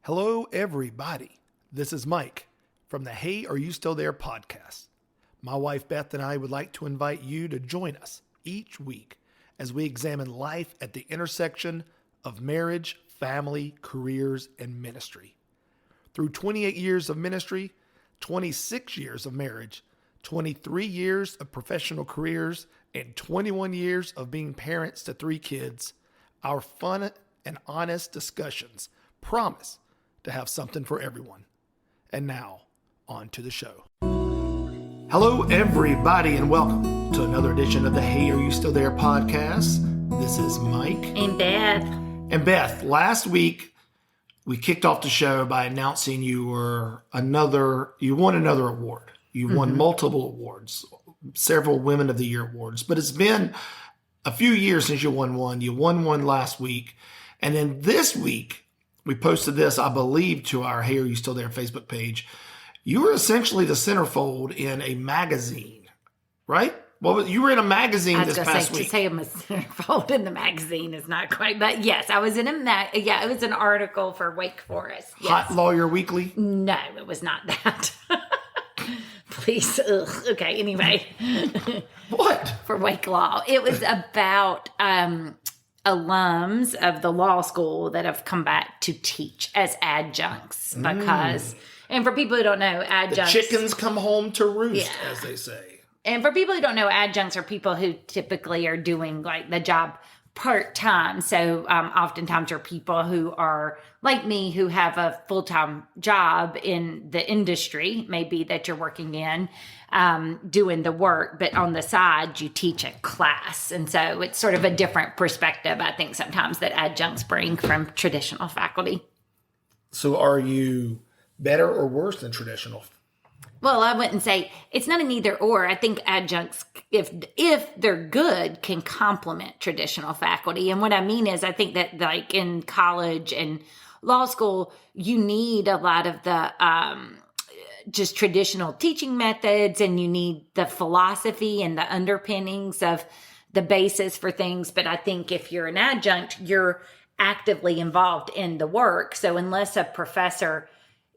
Hello, everybody. This is Mike from the Hey, Are You Still There podcast. My wife Beth and I would like to invite you to join us each week as we examine life at the intersection of marriage, family, careers, and ministry. Through 28 years of ministry, 26 years of marriage, 23 years of professional careers, and 21 years of being parents to 3 kids, our fun and honest discussions promise to have something for everyone. And now, on to the show. Hello, everybody, and welcome to another edition of the Hey, Are You Still There podcast. This is Mike. And Beth. And Beth, last week, we kicked off the show by announcing you won another award. You won multiple awards, several Women of the Year awards, but it's been a few years since you won one. You won one last week. And then this week, we posted this, I believe, to our Hey, Are You Still There Facebook page. You were essentially the centerfold in a magazine, right? Well, you were in a magazine this past week. To say I'm a centerfold in the magazine is not quite, but yes, I was in it was an article for Wake Forest. Yes. Hot Lawyer Weekly? No, it was not that. Please. Ugh. Okay, anyway. What? For Wake Law. It was about alums of the law school that have come back to teach as adjuncts because, and for people who don't know, adjuncts. The chickens come home to roost, as they say. And for people who don't know, adjuncts are people who typically are doing like the job part-time. So oftentimes are people who are like me, who have a full-time job in the industry, maybe that you're working in, doing the work, but on the side you teach a class. And so it's sort of a different perspective, I think, sometimes that adjuncts bring from traditional faculty. So are you better or worse than traditional? Well, I wouldn't say it's not an either or. I think adjuncts, if they're good, can complement traditional faculty. And what I mean is, I think that like in college and law school, you need a lot of the just traditional teaching methods, and you need the philosophy and the underpinnings of the basis for things. But I think if you're an adjunct, you're actively involved in the work. So unless a professor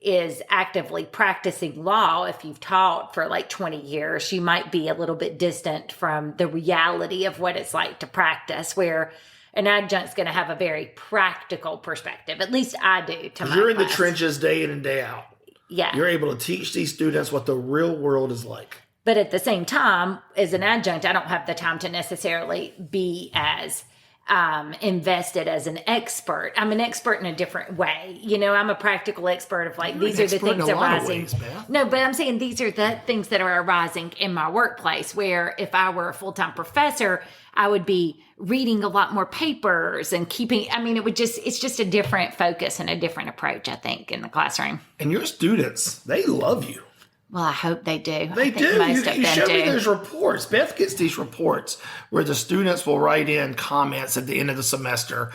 is actively practicing law, if you've taught for like 20 years, you might be a little bit distant from the reality of what it's like to practice, where an adjunct's going to have a very practical perspective. At least I do to my You're in class. the trenches day in and day out. Yeah. You're able to teach these students what the real world is like. But at the same time, as an adjunct, I don't have the time to necessarily be as invested as an expert. I'm an expert in a different way. You know, I'm a practical expert of like, these are the things arising. No, but I'm saying these are the things that are arising in my workplace, where if I were a full-time professor, I would be reading a lot more papers and it's just a different focus and a different approach, I think, in the classroom. And your students, they love you. Well, I hope they do. They do. Most of you them show do. me those reports. Beth gets these reports where the students will write in comments at the end of the semester,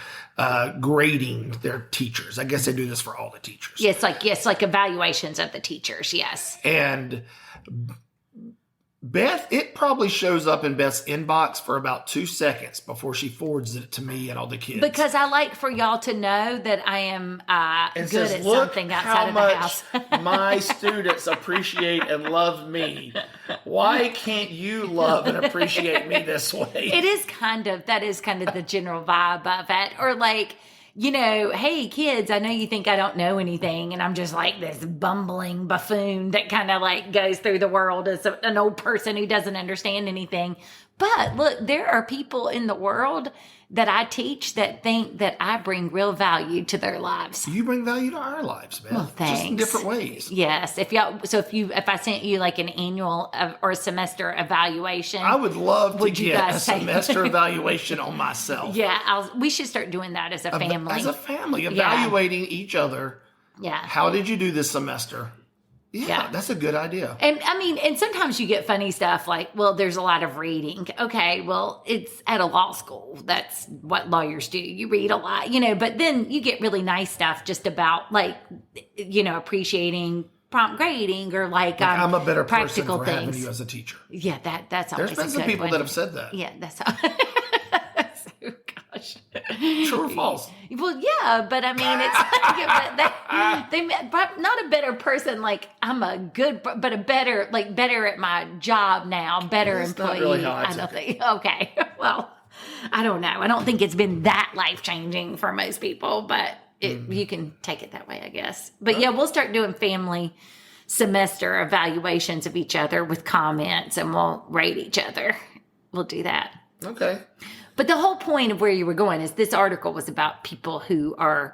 grading their teachers. I guess they do this for all the teachers. Yes, like evaluations of the teachers. Yes. And Beth, it probably shows up in Beth's inbox for about 2 seconds before she forwards it to me and all the kids. Because I like for y'all to know that I am good at something outside of the house. My students appreciate and love me. Why can't you love and appreciate me this way? That is kind of the general vibe of it. Or like, you know, hey kids, I know you think I don't know anything, and I'm just like this bumbling buffoon that kind of like goes through the world as an old person who doesn't understand anything. But look, there are people in the world that I teach that think that I bring real value to their lives. You bring value to our lives, Beth. Well, thanks. Just in different ways. Yes. If I sent you like an annual or semester evaluation, I would love to get a semester evaluation on myself. Yeah, we should start doing that as a family. As a family, evaluating each other. Yeah. How did you do this semester? Yeah, that's a good idea. And I mean, and sometimes you get funny stuff like, well, there's a lot of reading. Okay, well, it's at a law school. That's what lawyers do. You read a lot, you know, but then you get really nice stuff just about like, you know, appreciating prompt grading or like I'm a better practical person for things. having you as a teacher. Yeah, that's always There's been some people that have said that. Yeah, that's gosh. True or false? Well, yeah, but I mean, it's like, but not a better person. Like I'm a good, but a better, like better at my job now, better That's employee. not really how I don't took think. Okay, well, I don't know. I don't think it's been that life changing for most people, but you can take it that way, I guess. But yeah, we'll start doing family semester evaluations of each other with comments, and we'll rate each other. We'll do that. Okay. But the whole point of where you were going is this article was about people who are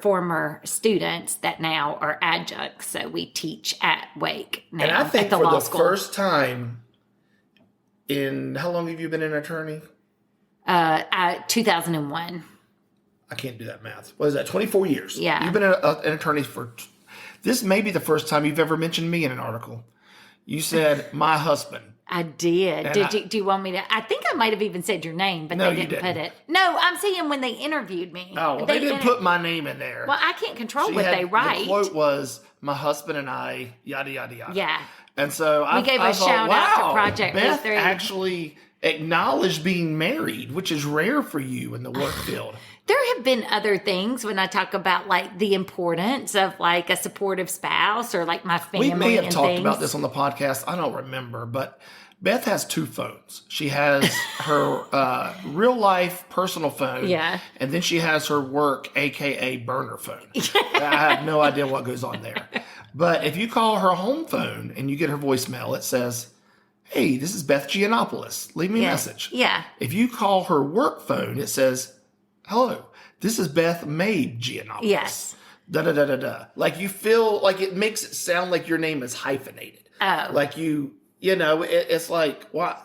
former students that now are adjuncts. So we teach at Wake now And I think at the for law the school. first time in, how long have you been an attorney? 2001. I can't do that math. What is that, 24 years? Yeah. You've been an attorney for, this may be the first time you've ever mentioned me in an article. You said, my husband. I did. And Do you want me to? I think I might have even said your name, but No, they you didn't put didn't. it. No, I'm saying when they interviewed me. Oh, well, they didn't put my name in there. Well, I can't control what She had- they write. The quote was, my husband and I, yada, yada, yada. Yeah. And so I gave I a thought, shout out to wow, Project Beth V3. actually acknowledged being married, which is rare for you in the work field. There have been other things when I talk about like the importance of like a supportive spouse or like my family. We may have and talked things. about this on the podcast. I don't remember, but Beth has 2 phones. She has her real life personal phone. Yeah. And then she has her work, AKA burner phone. I have no idea what goes on there. But if you call her home phone and you get her voicemail, it says, hey, this is Beth Giannopoulos. Leave me a message. Yeah. If you call her work phone, it says, hello, this is Beth Mabe Giannopoulos. Yes. Da da da da da. Like you feel like it makes it sound like your name is hyphenated. Oh. Like it's like, why?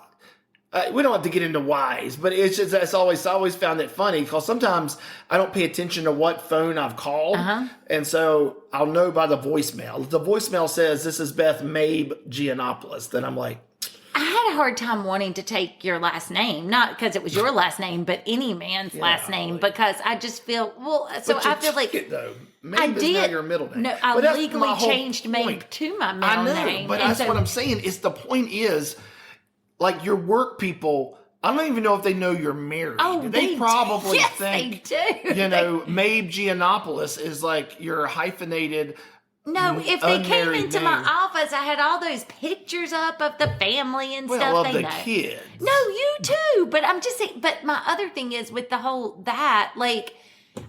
We don't have to get into whys, but it's just, I always found it funny because sometimes I don't pay attention to what phone I've called. And so I'll know by the voicemail. If the voicemail says, this is Beth Mabe Giannopoulos, then I'm like, I had a hard time wanting to take your last name, not because it was your last name, but any man's last name, because I just feel, so but you I feel like took it, though. Mabe I is did. now your middle name. No, I But that's legally my whole changed Mabe point. to my I middle know, name. but and that's so- what I'm saying. Is the point is, like your work people, I don't even know if they know you're married. Oh, they probably yes, think, they do. Mabe Giannopoulos is like your hyphenated. No, if they came unmarried into my name. office, I had all those pictures up of the family and Well, stuff. of They the know. kids. No, you too. But I'm just saying. But my other thing is with the whole that, like,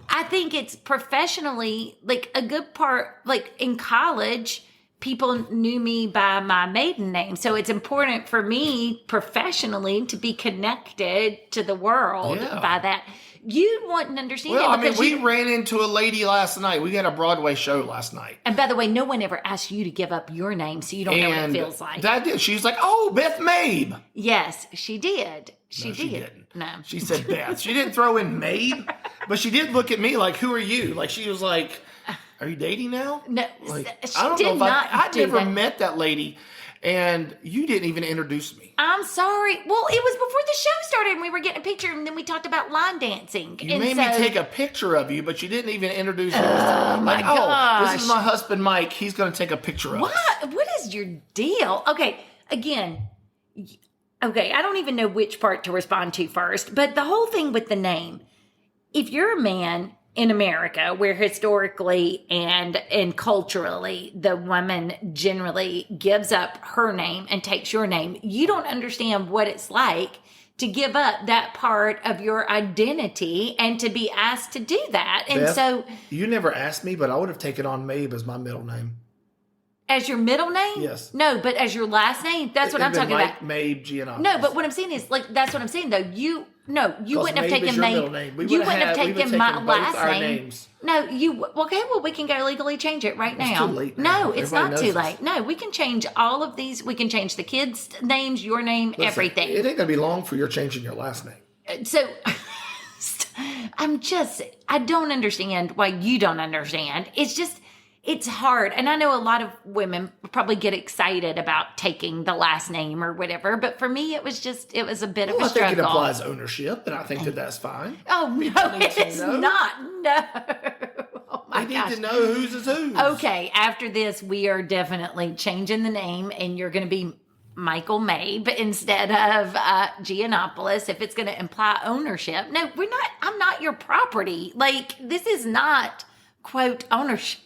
I think it's professionally, like, a good part. Like in college, people knew me by my maiden name, so it's important for me professionally to be connected to the world Yeah. by that. You wouldn't understand Well, it I mean, because we ran into a lady last night. We had a Broadway show last night. And by the way, no one ever asked you to give up your name, so you don't know what it And feels like. that did. She's like, oh, Beth Mabe. Yes, she did. She No, did. she didn't. No. She said Beth. She didn't throw in Mabe, but she did look at me like, who are you? Like, she was like, are you dating now? No, Like, she I don't did know if not I'd do never that. met that lady, and you didn't even introduce me. I'm sorry. Well, it was before the show started, and we were getting a picture, and then we talked about line dancing. You and made so, me take a picture of you, but you didn't even introduce me. Oh, my This gosh. is my husband, Mike. He's going to take a picture of us. What is your deal? Okay, again. Okay, I don't even know which part to respond to first, but the whole thing with the name. If you're a man in America, where historically and culturally the woman generally gives up her name and takes your name, you don't understand what it's like to give up that part of your identity and to be asked to do that. And Beth, so, you never asked me, but I would have taken on Mabe as my middle name. as your middle name? Yes. No, but as your last name? That's what I'm It'd talking been about. Mike Mabe Giannopoulos. No, but what I'm saying is, like, that's what I'm saying, though. You wouldn't have Mabe is taken your Mabe. middle name. We You would wouldn't have we would taken my both last our name. names. No, okay, well, we can go legally change it right now. too late now. No, it's Everybody not knows too this. late. No, we can change all of these. We can change the kids' names, your name, Listen, everything. It ain't going to be long for you're changing your last name. So I don't understand why you don't understand. It's hard. And I know a lot of women probably get excited about taking the last name or whatever. But for me, it was a bit of Well, a I think struggle. it applies ownership, and I think that that's fine. Oh, no, need to it's know. not. No. Oh, my I need gosh. to know whose is whose. Okay, after this, we are definitely changing the name, and you're going to be Michael Mabe instead of Giannopoulos if it's going to imply ownership. No, I'm not your property. Like, this is not, quote, ownership.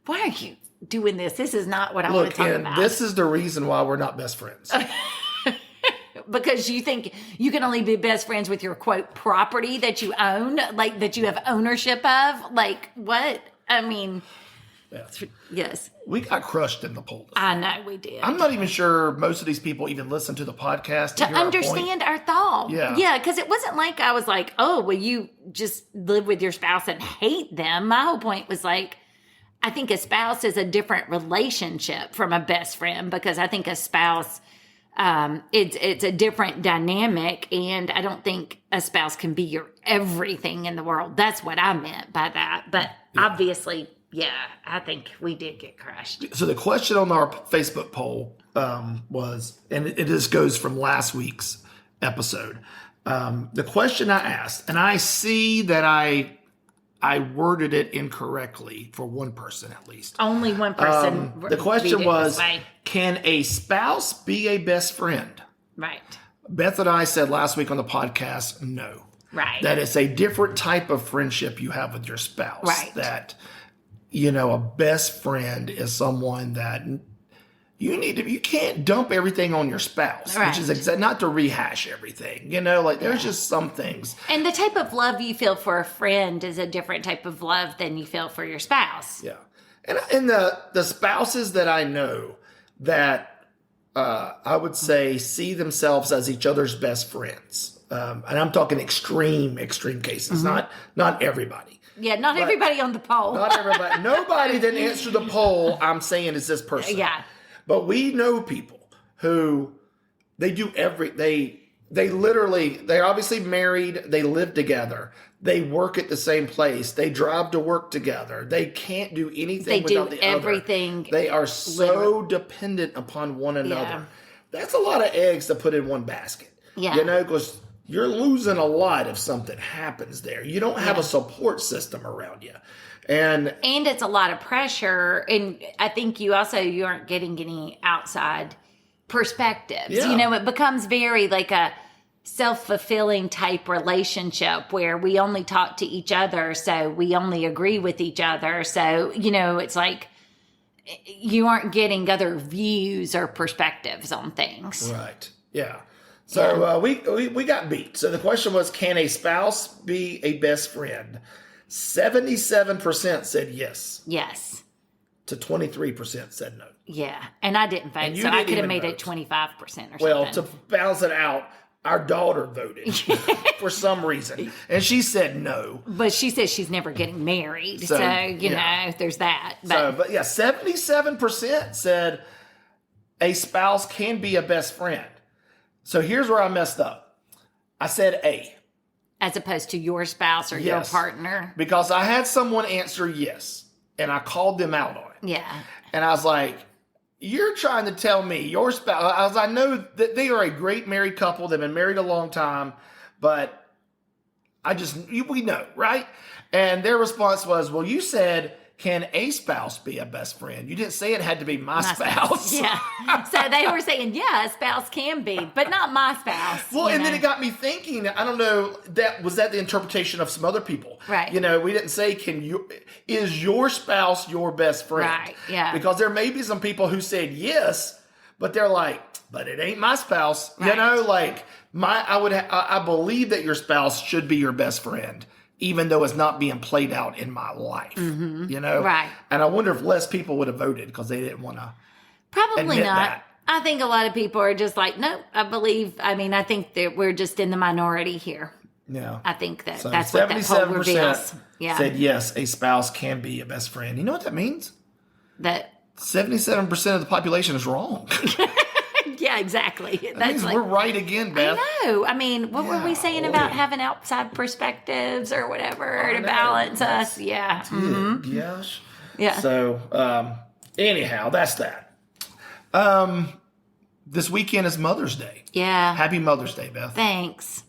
Why are you doing this? This is not what I want to talk about. This is the reason why we're not best friends. Because you think you can only be best friends with your, quote, property that you own, like that you have ownership of. Like, what? I mean, yes. We got crushed in the poll. I know we did. I'm not even sure most of these people even listen to the podcast to understand our thought. Yeah. Yeah, because it wasn't like I was like, oh, well, you just live with your spouse and hate them. My whole point was like, I think a spouse is a different relationship from a best friend, because I think a spouse, it's a different dynamic, and I don't think a spouse can be your everything in the world. That's what I meant by that. But obviously, yeah, I think we did get crushed. So the question on our Facebook poll was, and it just goes from last week's episode. The question I asked, and I see that I worded it incorrectly for one person at least. Only one person. The question was, can a spouse be a best friend? Right. Beth and I said last week on the podcast, no. Right. That it's a different type of friendship you have with your spouse. Right. That, a best friend is someone that you can't dump everything on your spouse, right. which is not to rehash everything. There's just some things. And the type of love you feel for a friend is a different type of love than you feel for your spouse. Yeah. And the spouses that I know that I would say see themselves as each other's best friends. And I'm talking extreme cases, not everybody. Yeah, not everybody on the poll. Not everybody. Nobody that answered the poll, I'm saying, is this person. Yeah. But we know people who they do they're obviously married, they live together, they work at the same place, they drive to work together, they can't do anything without the other. They do everything. They are so dependent upon one another. Yeah. That's a lot of eggs to put in one basket. Yeah. Because you're losing a lot if something happens there. You don't have a support system around you. And it's a lot of pressure. And I think you aren't getting any outside perspectives. Yeah. It becomes very like a self-fulfilling type relationship where we only talk to each other. So we only agree with each other. So, it's like you aren't getting other views or perspectives on things. Right. Yeah. So we got beat. So the question was, can a spouse be a best friend? 77% said yes. Yes. To 23% said no. Yeah. And I didn't vote, so I could have made it 25% or something. Well, to balance it out, our daughter voted for some reason. And she said no. But she says she's never getting married. So, there's that. But 77% said a spouse can be a best friend. So here's where I messed up. I said A. As opposed to your spouse or your partner. Because I had someone answer yes, and I called them out on it. Yeah. And I was like, you're trying to tell me your spouse, I know that they are a great married couple. They've been married a long time, but we know, right? And their response was, well, you said, can a spouse be a best friend? You didn't say it had to be my spouse. Yeah. So they were saying, yeah, a spouse can be, but not my spouse. Well, and then it got me thinking, I don't know, was that the interpretation of some other people? Right. We didn't say, is your spouse your best friend? Right, yeah. Because there may be some people who said yes, but they're like, but it ain't my spouse. Right. I believe that your spouse should be your best friend, even though it's not being played out in my life, Right. And I wonder if less people would have voted because they didn't want to. Probably not. That. I think a lot of people are just like, no, I think that we're just in the minority here. Yeah. I think that's what that poll reveals. Yeah. Said yes, a spouse can be a best friend. You know what that means? That 77% of the population is wrong. Yeah, exactly. That means we're right again, Beth. I know. What were we saying about having outside perspectives or whatever to balance us? Yeah. Mm-hmm. Yes. Yeah. So, anyhow, that's that. This weekend is Mother's Day. Yeah. Happy Mother's Day, Beth. Thanks.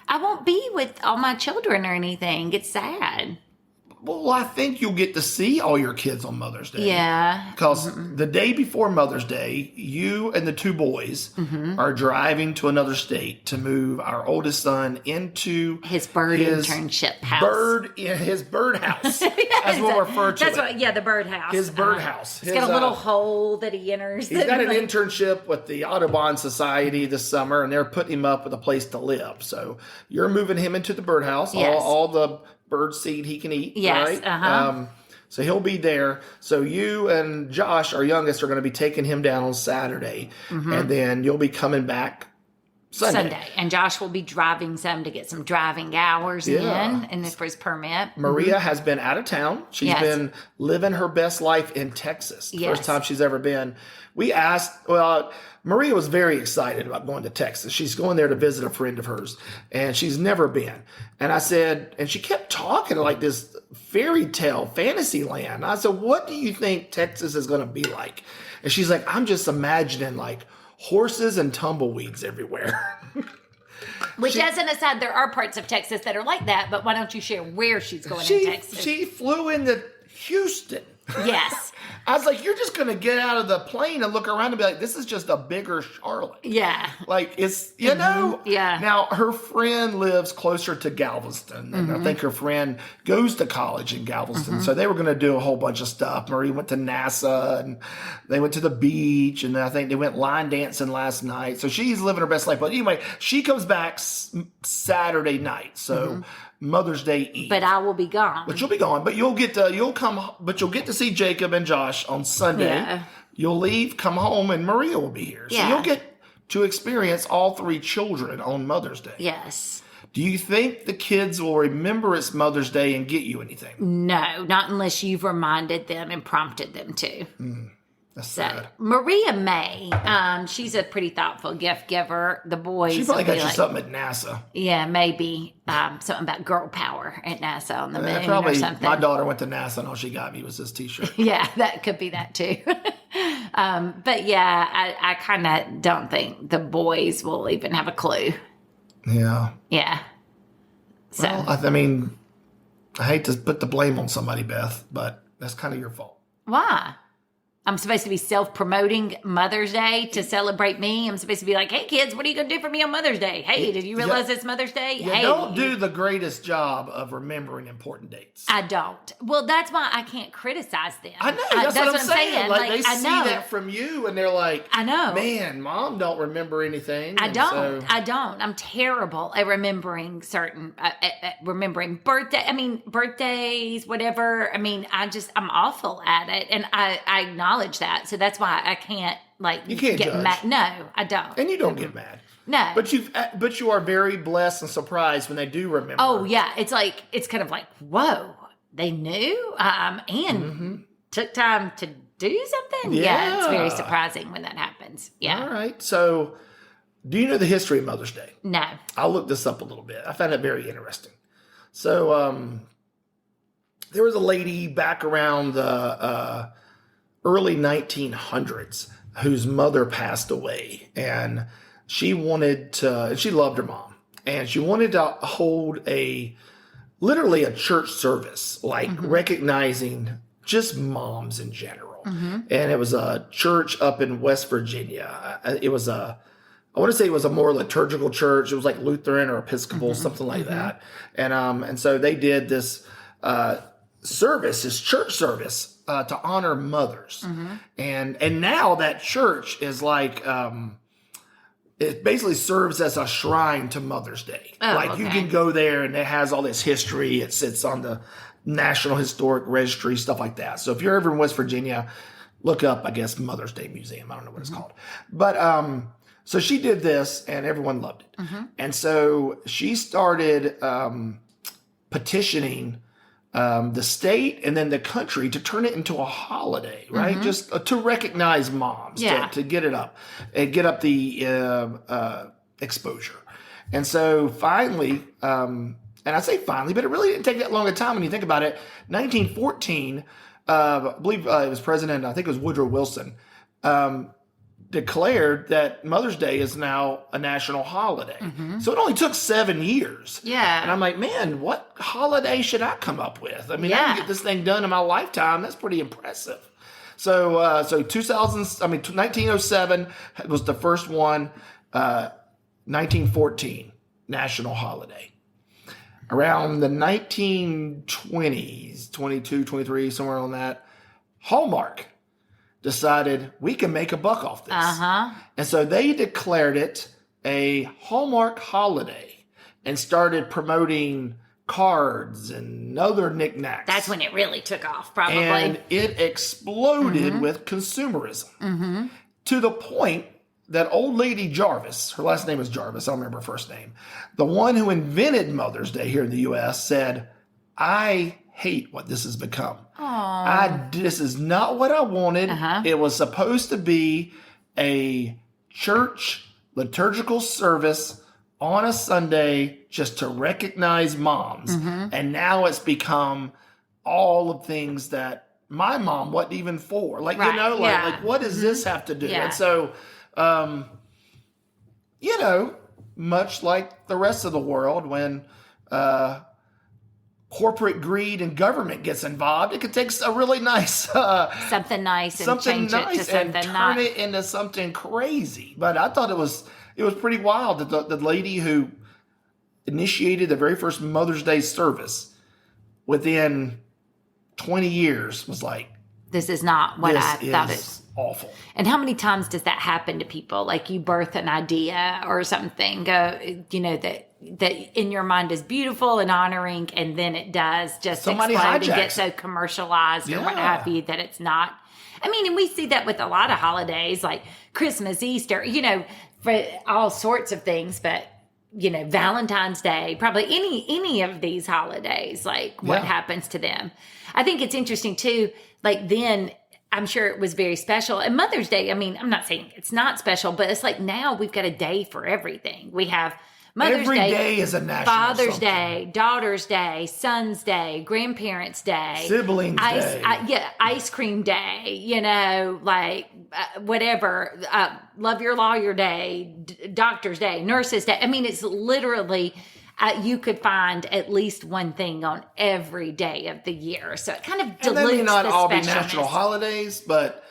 I won't be with all my children or anything. It's sad. Well, I think you'll get to see all your kids on Mother's Day. Yeah. Because the day before Mother's Day, you and the two boys are driving to another state to move our oldest son into his bird internship house. His birdhouse, as we'll refer to it. The birdhouse. His birdhouse. It's got a little hole that he enters. He's got an internship with the Audubon Society this summer, and they're putting him up with a place to live. So you're moving him into the birdhouse, all the bird seed he can eat, right? So he'll be there. So you and Josh, our youngest, are going to be taking him down on Saturday, and then you'll be coming back Sunday. And Josh will be driving some to get some driving hours in and for his permit. Maria has been out of town. She's been living her best life in Texas. First time she's ever been. We asked, Maria was very excited about going to Texas. She's going there to visit a friend of hers, and she's never been. And I said, and she kept talking like this fairy tale fantasy land. I said, what do you think Texas is going to be like? And she's like, I'm just imagining like horses and tumbleweeds everywhere. Which, as an aside, there are parts of Texas that are like that, but why don't you share where she's going in Texas? She flew into Houston. Yes. I was like, you're just going to get out of the plane and look around and be like, this is just a bigger Charlotte. Yeah. Like, it's, you know. Yeah. Now, her friend lives closer to Galveston, and I think her friend goes to college in Galveston. So they were going to do a whole bunch of stuff. Marie went to NASA, and they went to the beach, and I think they went line dancing last night. So she's living her best life. But anyway, she comes back Saturday night. So Mother's Day Eve. But I will be gone. But you'll be gone. But you'll get to see Jacob and Josh on Sunday. Yeah. You'll leave, come home, and Maria will be here. So you'll get to experience all three children on Mother's Day. Yes. Do you think the kids will remember it's Mother's Day and get you anything? No, not unless you've reminded them and prompted them to. That's sad. Maria May, she's a pretty thoughtful gift giver. The boys, She probably got you something at NASA. Yeah, maybe something about girl power at NASA on the moon Probably, or something. my daughter went to NASA and all she got me was this T-shirt. Yeah, that could be that too. But yeah, I kind of don't think the boys will even have a clue. Yeah. Yeah. So Well, I mean, I hate to put the blame on somebody, Beth, but that's kind of your fault. why? I'm supposed to be self-promoting Mother's Day to celebrate me. I'm supposed to be like, hey, kids, what are you going to do for me on Mother's Day? Hey, did you realize it's Mother's Day? You hey, don't do the greatest job of remembering important dates. I don't. Well, that's why I can't criticize them. I know. That's what I'm saying. Like, they I see know. that from you, and they're like, I know. Man, Mom don't remember anything. I And don't. so- I don't. I'm terrible at remembering remembering birthdays, whatever. I mean, I'm awful at it, and I acknowledge that. So that's why I can't You can't get judge. mad. No, I don't. And you don't get mad. No. But you are very blessed and surprised when they do remember. Oh yeah, it's kind of like, whoa, they knew, and took time to do something. Yeah, it's very surprising when that happens. Yeah. All right. So, do you know the history of Mother's Day? No. I'll look this up a little bit. I found it very interesting. So, there was a lady back around the early 1900s whose mother passed away, and she loved her mom, and she wanted to hold literally a church service, like recognizing just moms in general. And it was a church up in West Virginia. I want to say it was a more liturgical church. It was like Lutheran or Episcopal, something like that. And so they did this church service to honor mothers. And now that church is like, it basically serves as a shrine to Mother's Day. You can go there and it has all this history. It sits on the National Historic Registry, stuff like that. So if you're ever in West Virginia, look up, I guess, Mother's Day Museum. I don't know what it's called. But so she did this and everyone loved it. And so she started petitioning the state and then the country to turn it into a holiday, right? Just to recognize moms, to get it up and get up the exposure. And so finally, and I say finally, but it really didn't take that long a time when you think about it. 1914, I believe it was President, I think it was Woodrow Wilson, declared that Mother's Day is now a national holiday. So it only took 7 years. Yeah. And I'm like, man, what holiday should I come up with? I mean, I can get this thing done in my lifetime. That's pretty impressive. So 1907 was the first one. 1914, national holiday. Around the 1920s, 22, 23, somewhere on that, Hallmark decided we can make a buck off this. And so they declared it a Hallmark holiday and started promoting cards and other knickknacks. That's when it really took off, probably. And it exploded with consumerism to the point that old lady Jarvis, her last name is Jarvis, I don't remember her first name, the one who invented Mother's Day here in the U.S. said, I hate what this has become. This is not what I wanted. It was supposed to be a church liturgical service on a Sunday just to recognize moms. And now it's become all of things that my mom wasn't even for. Like, you know, like what does this have to do? And so, you know, much like the rest of the world, when corporate greed and government gets involved, it could take a really nice something nice and something change it to something and turn not. it into something crazy. But I thought it was pretty wild that the lady who initiated the very first Mother's Day service within 20 years was like, this is not what I thought it was. Awful. And how many times does that happen to people? Like you birth an idea or something, you know, that in your mind is beautiful and honoring, and then it does just Somebody explode and hijacks get so commercialized or what Yeah. have you that it's not. I mean, and we see that with a lot of holidays like Christmas, Easter, you know, for all sorts of things, but you know, Valentine's Day, probably any of these holidays, like what Yeah. happens to them. I think it's interesting too, like then I'm sure it was very special. And Mother's Day, I mean, I'm not saying it's not special, but it's like now we've got a day for everything. We have Mother's Every Day, day is a national Father's something. Day, Daughter's Day, Son's Day, Grandparents' Day, Siblings Day. Ice Cream Day, you know, like whatever, Love Your Lawyer Day, Doctor's Day, Nurse's Day. I mean, it's literally, you could find at least one thing on every day of the year. So it kind of dilutes And they may not the all be specialness. national holidays, but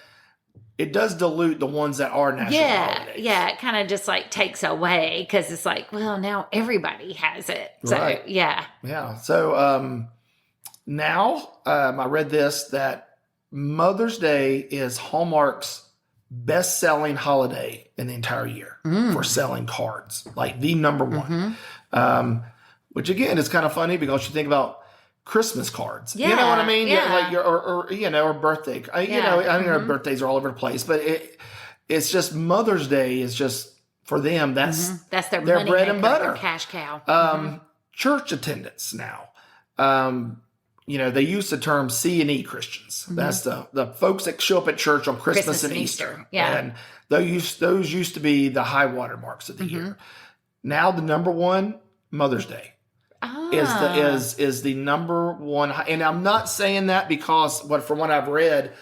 it does dilute the ones that are national holidays. Yeah, it kind of just like takes away because it's like, well, now everybody has it. So, Right. yeah. Yeah. So now I read this, that Mother's Day is Hallmark's best-selling holiday in the entire year for selling cards, like the number one. Which again is kind of funny because you think about Christmas cards. You know what I mean? Yeah. Like or you know, or birthday. You know, I mean, our birthdays are all over the place, but it's just Mother's Day is just for them. That's That's their bread money and maker, butter. their cash cow. Church attendance now. You know, they use the term C&E Christians. That's the folks that show up at church on Christmas and Easter. Yeah. And those used to be the high water marks of the year. Now the number one, Mother's Day. Is the number one, and I'm not saying that because from what I've read,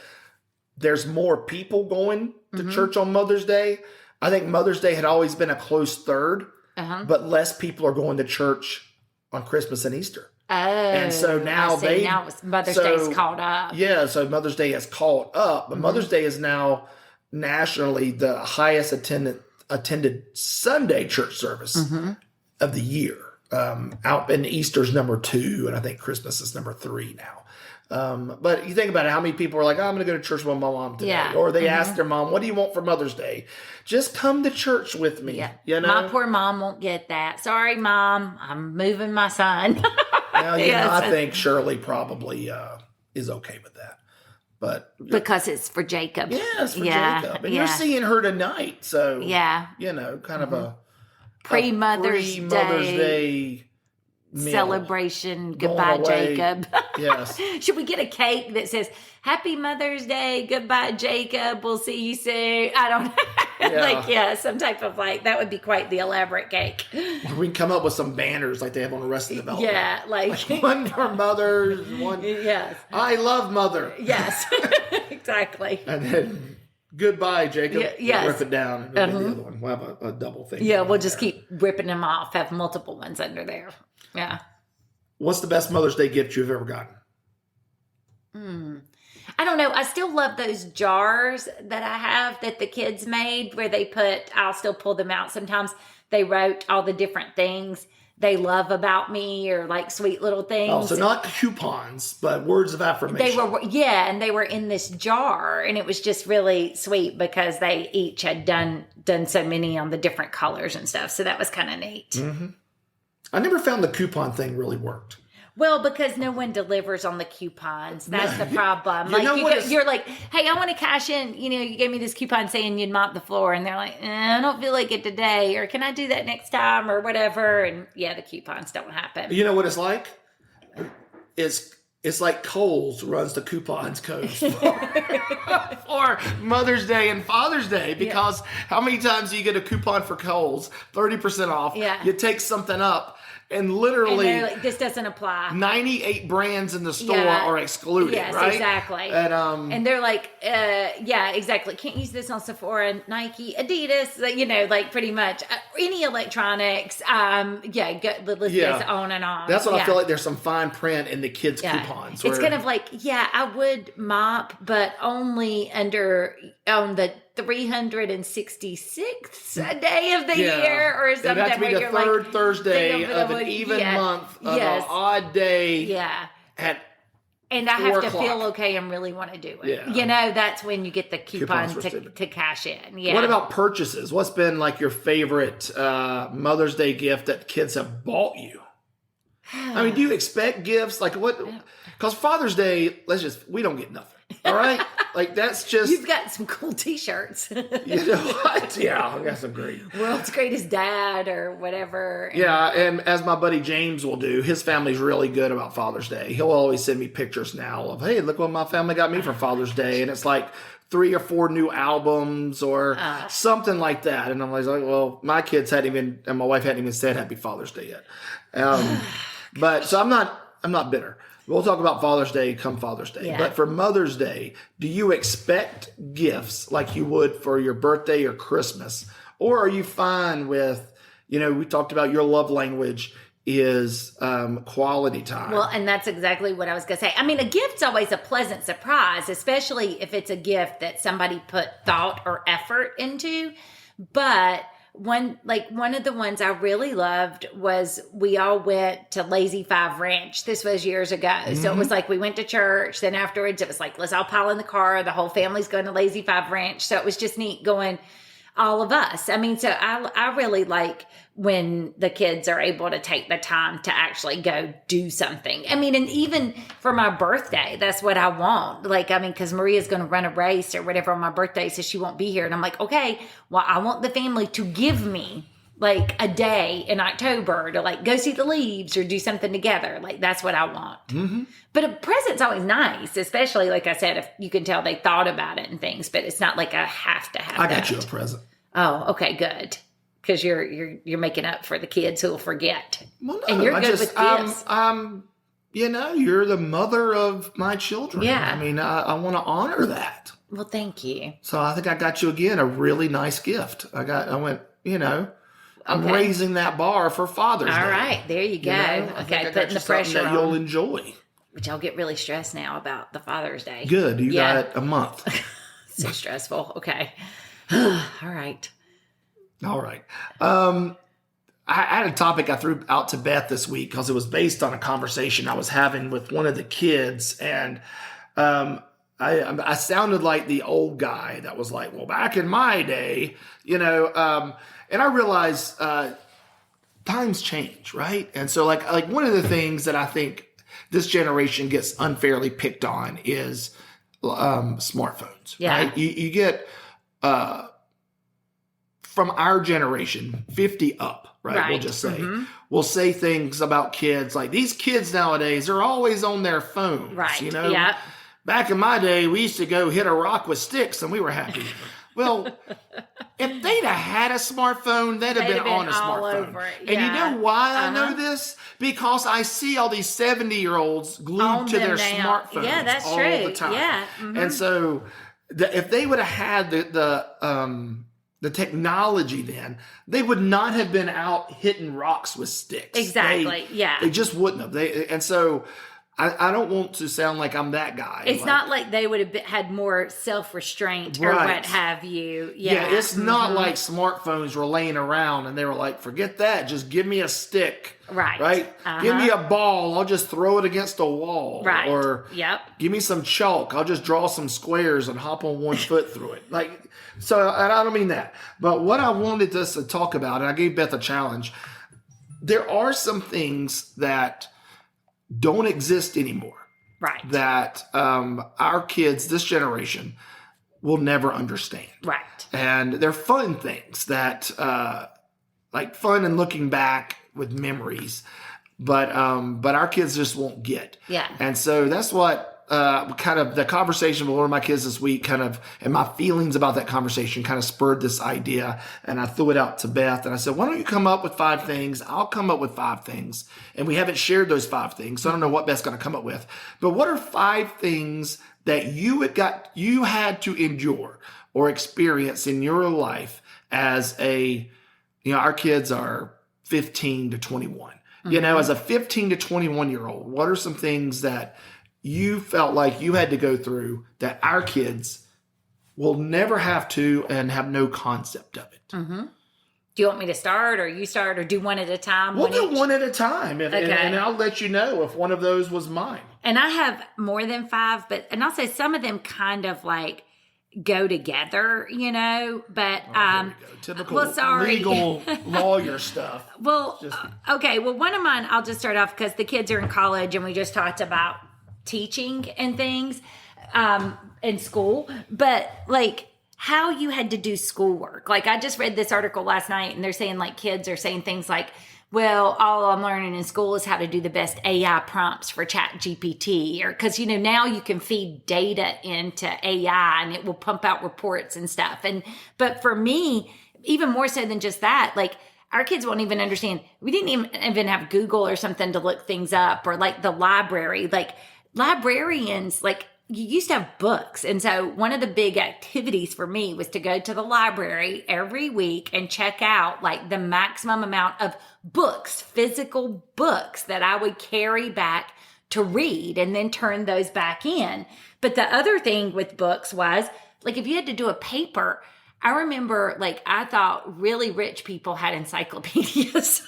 there's more people going to church on Mother's Day. I think Mother's Day had always been a close third, but less people are going to church on Christmas and Easter. Oh, And so now now Mother's Day's caught up. Yeah, so Mother's Day has caught up, but Mother's Day is now nationally the highest attended Sunday church service of the year. Out and Easter's number 2, and I think Christmas is number 3 now. But you think about it, how many people are like, I'm going to go to church with my mom today. Yeah. Or they ask their mom, what do you want for Mother's Day? Just come to church with me. Yeah. You know? My poor mom won't get that. Sorry, Mom. I'm moving my son. Well, Yes. I think Shirley probably is okay with that. But Because it's for Jacob. yeah, it's for Jacob. And you're seeing her tonight. So, Yeah. you know, kind of a Pre-Mother's Day meal. celebration. Goodbye, away. Jacob. Yes. Should we get a cake that says Happy Mother's Day, goodbye, Jacob, we'll see you soon? I don't know. Some type of that would be quite the elaborate cake. We can come up with some banners like they have on Arrested Development. Yeah, like One for mothers, one. yes. I love Mother. Yes. Exactly. And then Goodbye, Jacob. Yes. Rip it down. And then the other one. We'll have a double thing. Yeah, we'll just keep ripping them off. Have multiple ones under there. Yeah. What's the best Mother's Day gift you've ever gotten? I don't know. I still love those jars that I have that the kids made where they I'll still pull them out. Sometimes they wrote all the different things they love about me or like sweet little things. Oh, so not coupons, but words of affirmation. And they were in this jar, and it was just really sweet because they each had done so many on the different colors and stuff. So that was kind of neat. Mm-hmm. I never found the coupon thing really worked. Well, because no one delivers on the coupons. That's the problem. You're like, hey, I want to cash in. You gave me this coupon saying you'd mop the floor. And they're like, I don't feel like it today. Or can I do that next time or whatever? And yeah, the coupons don't happen. You know what it's like? It's like Kohl's runs the coupons codes for Mother's Day and Father's Day because how many times do you get a coupon for Kohl's? 30% off. Yeah. You take something up. And literally, and like, this doesn't apply. 98 brands in the store are excluded, yes, right? Exactly. And they're like, yeah, exactly. Can't use this on Sephora, Nike, Adidas, like pretty much any electronics. The list goes on and on. That's what I feel like. There's some fine print in the kids' coupons. It's kind of like, I would mop, but only on the 366th day of the year or something. It'd have to be the third Thursday of an even month of an odd day. Yeah. And I have to feel okay and really want to do it. Yeah. That's when you get the coupon to cash in. Yeah. What about purchases? What's been like your favorite Mother's Day gift that kids have bought you? I mean, do you expect gifts? Like what? Because Father's Day, we don't get nothing. All right? Like that's just... You've got some cool t-shirts. You know what? Yeah, I got some great. World's Greatest Dad or whatever. Yeah, and as my buddy James will do, his family's really good about Father's Day. He'll always send me pictures now of, hey, look what my family got me for Father's Day. And it's like 3 or 4 new albums or something like that. And I'm like, well, my kids and my wife hadn't even said Happy Father's Day yet. So I'm not bitter. We'll talk about Father's Day come Father's Day. Yeah. But for Mother's Day, do you expect gifts like you would for your birthday or Christmas? Or are you fine with, we talked about your love language is quality time. Well, and that's exactly what I was going to say. I mean, a gift's always a pleasant surprise, especially if it's a gift that somebody put thought or effort into. But one of the ones I really loved was we all went to Lazy Five Ranch. This was years ago. Mm-hmm. So it was like we went to church. Then afterwards it was like, let's all pile in the car. The whole family's going to Lazy Five Ranch. So it was just neat going all of us. I mean, so I really like when the kids are able to take the time to actually go do something. I mean, and even for my birthday, that's what I want. Because Maria's going to run a race or whatever on my birthday, so she won't be here. And I'm like, okay, well, I want the family to give me a day in October to go see the leaves or do something together. That's what I want. Mm-hmm. But a present's always nice, especially like I said, if you can tell they thought about it and things, but it's not like I have to have I got you a present. Oh, okay, good. Because you're making up for the kids who'll forget. Well, no, and you're good with gifts. You're the mother of my children. Yeah. I mean, I want to honor that. Well, thank you. So I think I got you again a really nice gift. I'm raising that bar for Father's Day. All right, there you go. Okay, putting the pressure that on. You'll enjoy. But y'all get really stressed now about the Father's Day. Good. You got a month. So stressful. Okay. All right. I had a topic I threw out to Beth this week because it was based on a conversation I was having with one of the kids. And I sounded like the old guy that was like, well, back in my day, and I realized times change, right? And so like one of the things that I think this generation gets unfairly picked on is smartphones, right? You get from our generation, 50 up, right? We'll just say, we'll say things about kids like these kids nowadays are always on their phones, right? Yeah. Back in my day, we used to go hit a rock with sticks and we were happy. Well, if they'd have had a smartphone, they'd have been on a smartphone. Over it. And you know why I know this? Because I see all these 70-year-olds glued to their smartphones all the time. Yeah. Mm-hmm. And so if they would have had the technology then, they would not have been out hitting rocks with sticks. Exactly. They just wouldn't have. And so I don't want to sound like I'm that guy. It's not like they would have had more self-restraint or what have you. Yeah, it's not like smartphones were laying around and they were like, forget that. Just give me a stick. Right? Give me a ball. I'll just throw it against a wall. Right. Or give me some chalk. I'll just draw some squares and hop on one foot through it. So, and I don't mean that. But what I wanted us to talk about, and I gave Beth a challenge, there are some things that don't exist anymore. Right. That our kids, this generation, will never understand. Right. And they're fun things that, like fun and looking back with memories, but our kids just won't get. Yeah. And so that's what kind of the conversation with one of my kids this week and my feelings about that conversation kind of spurred this idea. And I threw it out to Beth and I said, why don't you come up with 5 things? I'll come up with 5 things. And we haven't shared those 5 things. So I don't know what Beth's going to come up with, but what are 5 things that you had to endure or experience in your life as our kids are 15 to 21, as a 15 to 21 year old, what are some things that you felt like you had to go through that our kids will never have to and have no concept of it? Mm-hmm. Do you want me to start or you start or do one at a time? We'll do one at a time. And I'll let you know if one of those was mine. And I have more than 5, and I'll say some of them kind of like go together, but typical legal lawyer stuff. Well, okay. Well, one of mine, I'll just start off because the kids are in college and we just talked about teaching and things in school, but like how you had to do schoolwork. Like I just read this article last night and they're saying like kids are saying things like, well, all I'm learning in school is how to do the best AI prompts for ChatGPT, or because, now you can feed data into AI and it will pump out reports and stuff. But for me, even more so than just that, like our kids won't even understand. We didn't even have Google or something to look things up, or like the library, like librarians, like you used to have books. And so one of the big activities for me was to go to the library every week and check out like the maximum amount of books, physical books that I would carry back to read and then turn those back in. But the other thing with books was like, if you had to do a paper, I remember like, I thought really rich people had encyclopedias.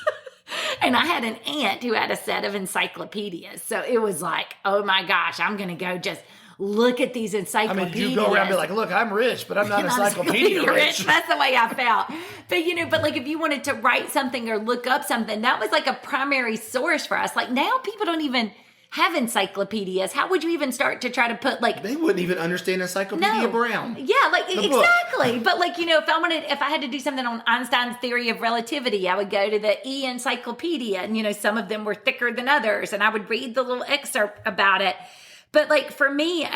And I had an aunt who had a set of encyclopedias. So it was like, oh my gosh, I'm going to go just look at these encyclopedias. I mean, you go around and be like, look, I'm rich, but I'm not encyclopedia rich. That's the way I felt. But, but like if you wanted to write something or look up something, that was like a primary source for us. Like now people don't even have encyclopedias. How would you even start to try to put like... They wouldn't even understand Encyclopedia Brown. Yeah, like exactly. But like, if I had to do something on Einstein's theory of relativity, I would go to the E-Encyclopedia and, some of them were thicker than others and I would read the little excerpt about it. But like for me,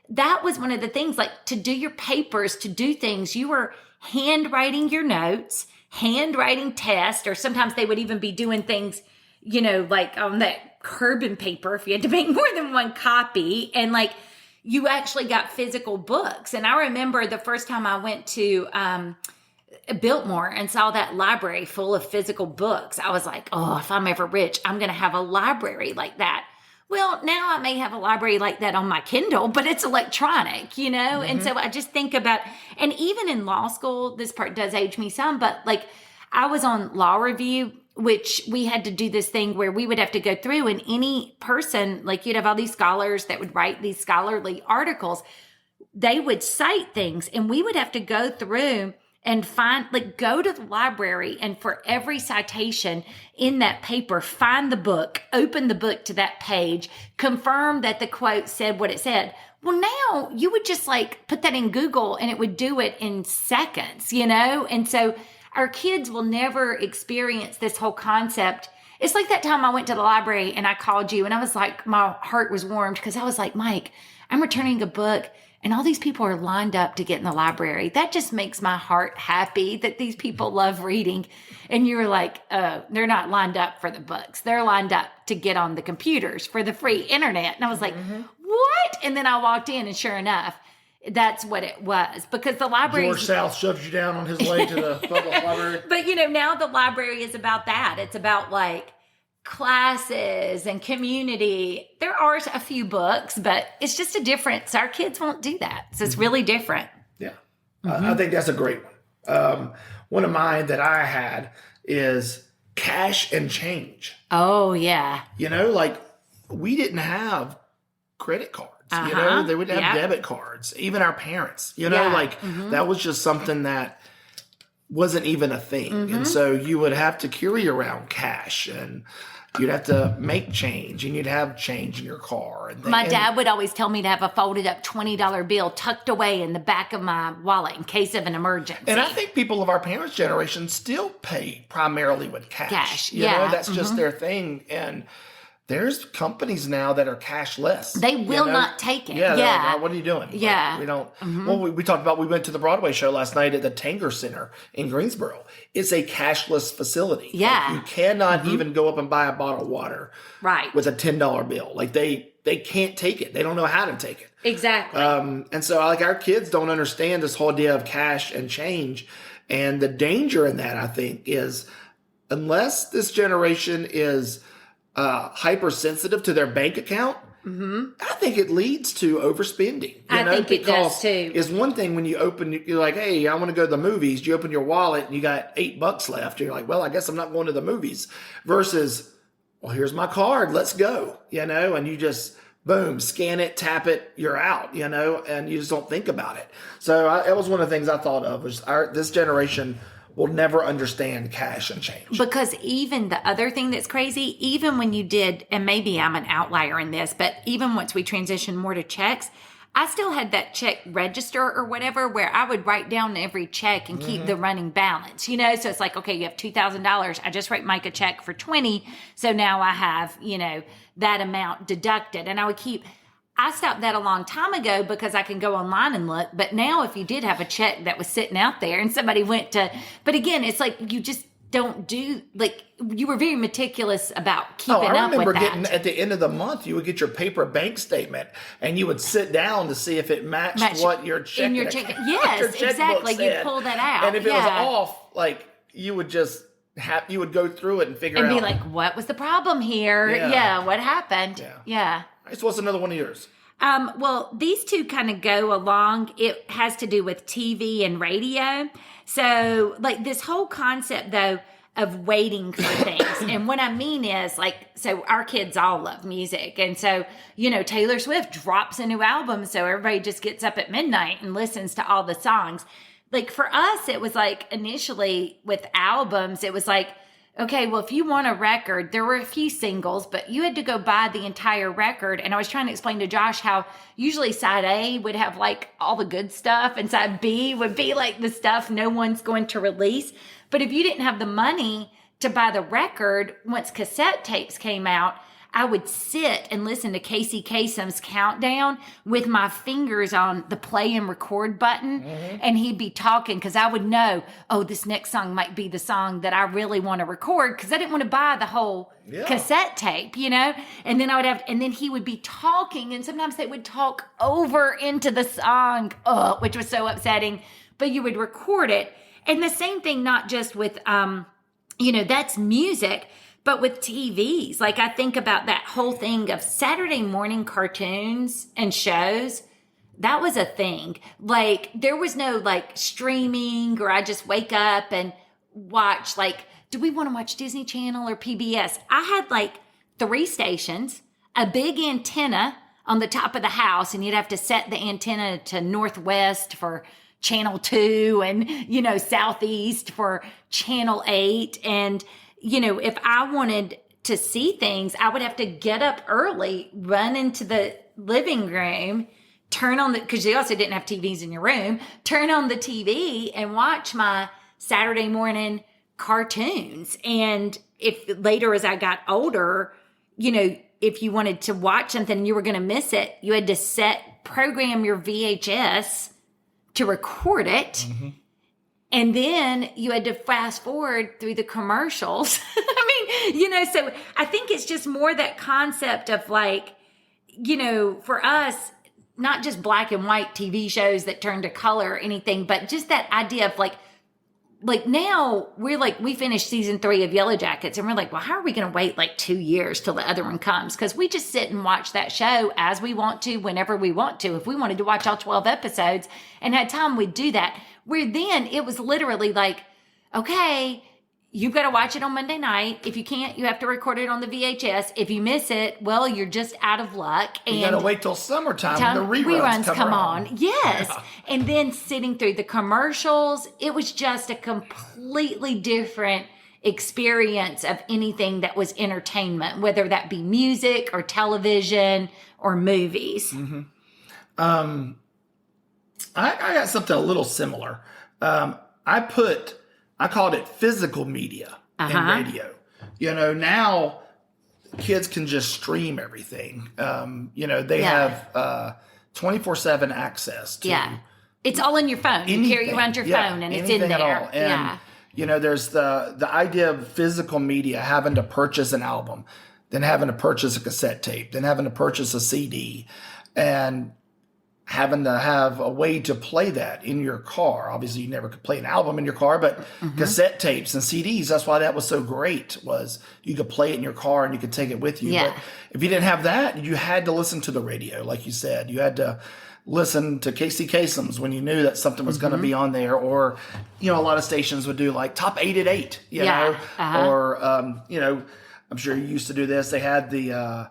that was one of the things, like to do your papers, to do things, you were handwriting your notes, handwriting tests, or sometimes they would even be doing things, like on that carbon paper if you had to make more than one copy. And like you actually got physical books. And I remember the first time I went to Biltmore and saw that library full of physical books, I was like, oh, if I'm ever rich, I'm going to have a library like that. Well, now I may have a library like that on my Kindle, but it's electronic, Mm-hmm. And so I just think about, and even in law school, this part does age me some, but like I was on Law Review, which we had to do this thing where we would have to go through, and any person, like you'd have all these scholars that would write these scholarly articles, they would cite things and we would have to go through and go to the library and for every citation in that paper, find the book, open the book to that page, confirm that the quote said what it said. Well, now you would just like put that in Google and it would do it in seconds, And so our kids will never experience this whole concept. It's like that time I went to the library and I called you and I was like, my heart was warmed because I was like, Mike, I'm returning a book and all these people are lined up to get in the library. That just makes my heart happy that these people love reading. And you were like, they're not lined up for the books. They're lined up to get on the computers for the free internet. And I was like, what? And then I walked in and sure enough, That's what it was, because the library. George South shoves you down on his way to the public library. But now the library is about that. It's about like classes and community. There are a few books, but it's just a difference. Our kids won't do that. So it's really different. Yeah. I think that's a great one. One of mine that I had is cash and change. Oh, yeah. Like we didn't have credit cards. They would have debit cards. Even our parents, that was just something that wasn't even a thing. And so you would have to carry around cash, and you'd have to make change, and you'd have change in your car. My dad would always tell me to have a folded up $20 bill tucked away in the back of my wallet in case of an emergency. And I think people of our parents' generation still pay primarily with cash. That's just their thing. And there's companies now that are cashless. They will not take it. Yeah. Like, what are you doing? Yeah. Like, we don't. Well, we talked about, we went to the Broadway show last night at the Tanger Center in Greensboro. It's a cashless facility. Yeah. Like, you cannot even go up and buy a bottle of water with a $10 bill. Like they can't take it. They don't know how to take it. Exactly. And so like our kids don't understand this whole idea of cash and change. And the danger in that, I think, is unless this generation is hypersensitive to their bank account, I think it leads to overspending. I think it does too. It's one thing when you you're like, hey, I want to go to the movies. You open your wallet and you got $8 left. You're like, well, I guess I'm not going to the movies. Versus, well, here's my card. Let's go. And you just boom, scan it, tap it, you're out. And you just don't think about it. So that was one of the things I thought of was this generation will never understand cash and change. Because even the other thing that's crazy, even when you did, and maybe I'm an outlier in this, but even once we transitioned more to checks, I still had that check register or whatever where I would write down every check and keep the running balance, So it's like, okay, you have $2,000. I just write Mike a check for 20. So now I have, that amount deducted. And I stopped that a long time ago because I can go online and look. But now if you did have a check that was sitting out there and somebody went to, but again, it's like you just don't do, like you were very meticulous about keeping up with that. I remember getting at the end of the month, you would get your paper bank statement and you would sit down to see if it matched what your check. In your check. Yes, exactly. You pull that out. And if it was off, like you would just you would go through it and figure out. And be like, what was the problem here? Yeah, what happened? Yeah. So what's another one of yours? Well, these two kind of go along. It has to do with TV and radio. So like this whole concept though of waiting for things. And what I mean is so our kids all love music. And so, Taylor Swift drops a new album. So everybody just gets up at midnight and listens to all the songs. Like for us, it was like initially with albums, it was like, okay, well, if you want a record, there were a few singles, but you had to go buy the entire record. And I was trying to explain to Josh how usually side A would have like all the good stuff and side B would be like the stuff no one's going to release. But if you didn't have the money to buy the record, once cassette tapes came out, I would sit and listen to Casey Kasem's Countdown with my fingers on the play and record button. And he'd be talking because I would know, oh, this next song might be the song that I really want to record because I didn't want to buy the whole cassette tape, And then and then he would be talking and sometimes they would talk over into the song, which was so upsetting, but you would record it. And the same thing, not just with, that's music, but with TVs. Like I think about that whole thing of Saturday morning cartoons and shows. That was a thing. Like there was no like streaming or I just wake up and watch do we want to watch Disney Channel or PBS? I had like 3 stations, a big antenna on the top of the house, and you'd have to set the antenna to Northwest for Channel 2 and, Southeast for Channel 8. And, if I wanted to see things, I would have to get up early, run into the living room, turn on because you also didn't have TVs in your room, turn on the TV and watch my Saturday morning cartoons. And if later as I got older, if you wanted to watch something, you were going to miss it, you had to program your VHS to record it. And then you had to fast forward through the commercials. So I think it's just more that concept of for us, not just black and white TV shows that turn to color or anything, but just that idea of like now we finished season 3 of Yellow Jackets and we're like, well, how are we going to wait like 2 years till the other one comes? Because we just sit and watch that show as we want to, whenever we want to. If we wanted to watch all 12 episodes and had time, we'd do that. Where then it was literally like, okay, you've got to watch it on Monday night. If you can't, you have to record it on the VHS. If you miss it, well, you're just out of luck. And you got to wait till summertime when the reruns come on. Yes. Yeah. And then sitting through the commercials, it was just a completely different experience of anything that was entertainment, whether that be music or television or movies. Mm-hmm. I got something a little similar. I called it physical media in radio. You know, now kids can just stream everything. You know, they have 24/7 access to. Yeah. It's all in your phone. You carry around your phone and it's in there. At all. And, you know, there's the idea of physical media, having to purchase an album, then having to purchase a cassette tape, then having to purchase a CD, and having to have a way to play that in your car. Obviously, you never could play an album in your car, but cassette tapes and CDs, that's why that was so great, was you could play it in your car and you could take it with you. Yeah. But if you didn't have that, you had to listen to the radio, like you said. You had to listen to Casey Kasem's when you knew that something was going to be on there. Or, you know, a lot of stations would do like top 8 at 8, you know, or, you know, I'm sure you used to do this. They had the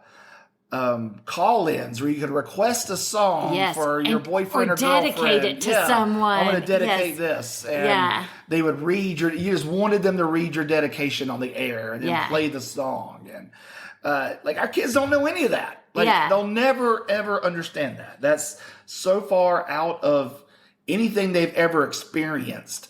call-ins where you could request a song for your boyfriend or girlfriend. Dedicate it to someone. I'm going to dedicate this. And they would read you just wanted them to read your dedication on the air and then play the song. And like our kids don't know any of that. Like they'll never, ever understand that. That's so far out of anything they've ever experienced.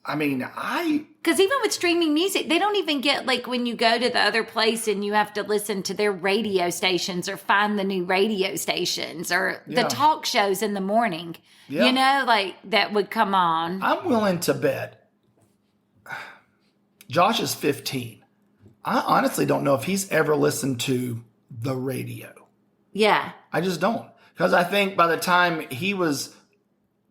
I mean, because even with streaming music, they don't even get like when you go to the other place and you have to listen to their radio stations or find the new radio stations or the talk shows in the morning, you know, like that would come on. I'm willing to bet Josh is 15. I honestly don't know if he's ever listened to the radio. Yeah. I just don't. Because I think by the time he was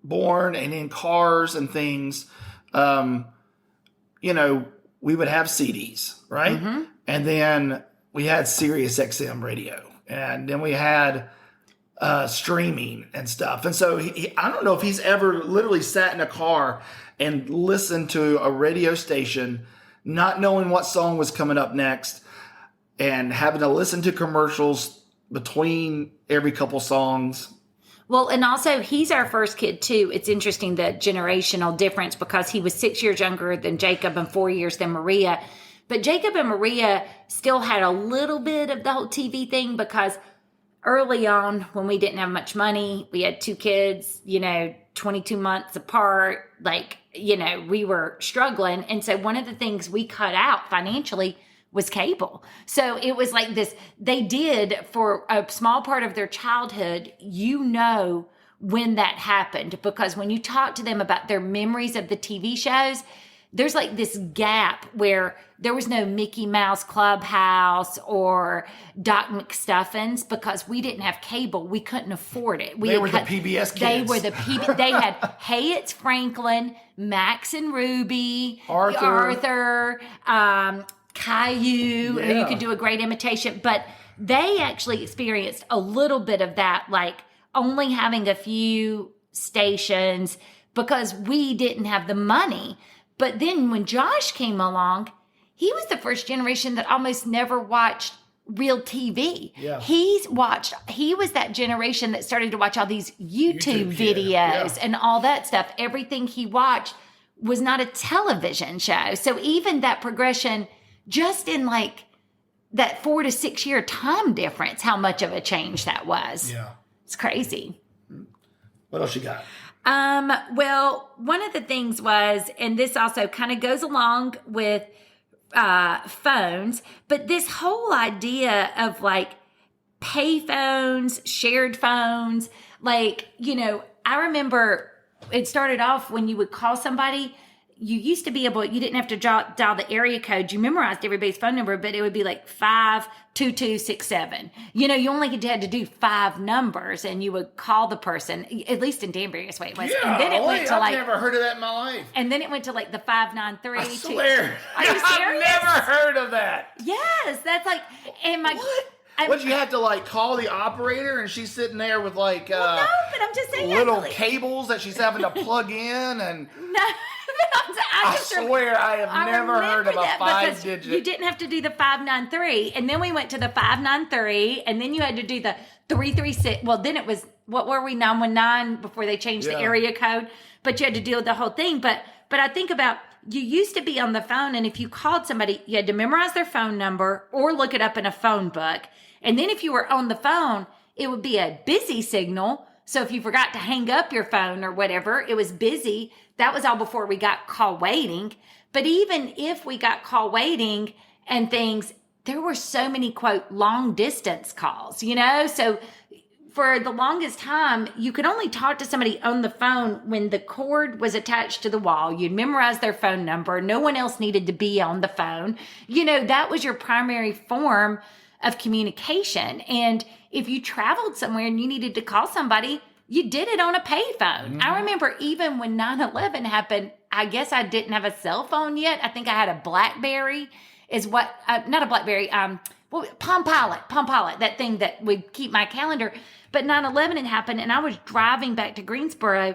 born and in cars and things, you know, we would have CDs, right? And then we had Sirius XM radio, and then we had streaming and stuff. And so I don't know if he's ever literally sat in a car and listened to a radio station, not knowing what song was coming up next, and having to listen to commercials between every couple songs. Well, and also he's our first kid too. It's interesting, the generational difference, because he was 6 years younger than Jacob and 4 years than Maria. But Jacob and Maria still had a little bit of the whole TV thing, because early on when we didn't have much money, we had 2 kids, you know, 22 months apart, like, you know, we were struggling. And so one of the things we cut out financially was cable. So it was like this, they did for a small part of their childhood, you know, when that happened, because when you talk to them about their memories of the TV shows, there's like this gap where there was no Mickey Mouse Clubhouse or Doc McStuffins, because we didn't have cable. We couldn't afford it. They were the PBS kids. They were the PBS. They had Hey, It's Franklin, Max and Ruby, Arthur, Caillou, who you could do a great imitation. But they actually experienced a little bit of that, like only having a few stations because we didn't have the money. But then when Josh came along, he was the first generation that almost never watched real TV. Yeah. He was that generation that started to watch all these YouTube videos and all that stuff. Everything he watched was not a television show. So even that progression, just in like that 4 to 6 year time difference, how much of a change that was. Yeah. It's crazy. What else you got? Well, one of the things was, and this also kind of goes along with phones, but this whole idea of like pay phones, shared phones, like, you know, I remember it started off when you would call somebody, you used to be able, you didn't have to dial the area code. You memorized everybody's phone number, but it would be like 52267. You know, you only had to do 5 numbers and you would call the person, at least in Danbury, that's the way it was. Yeah, and then it went to I've never heard of that in my life. And then it went to like the 593. I swear. Are you serious? I've never heard of that. Yes, that's like, and my. What? What, you have to like call the operator and she's sitting there with like no, but I'm just saying little cables that she's having to plug in and no, I swear I have never heard of a 5-digit. You didn't have to do the 593, and then we went to the 593, and then you had to do the 336. Well, then it was, what were we, 919 before they changed the area code, but you had to deal with the whole thing. But I think about, you used to be on the phone, and if you called somebody, you had to memorize their phone number or look it up in a phone book. And then if you were on the phone, it would be a busy signal. So if you forgot to hang up your phone or whatever, it was busy. That was all before we got call waiting. But even if we got call waiting and things, there were so many, quote, long distance calls, you know? So for the longest time, you could only talk to somebody on the phone when the cord was attached to the wall. You'd memorize their phone number. No one else needed to be on the phone. You know, that was your primary form of communication. And if you traveled somewhere and you needed to call somebody, you did it on a payphone. Mm-hmm. I remember even when 9/11 happened, I guess I didn't have a cell phone yet. I think I had a BlackBerry, not a BlackBerry, Palm Pilot, that thing that would keep my calendar. But 9/11 had happened, and I was driving back to Greensboro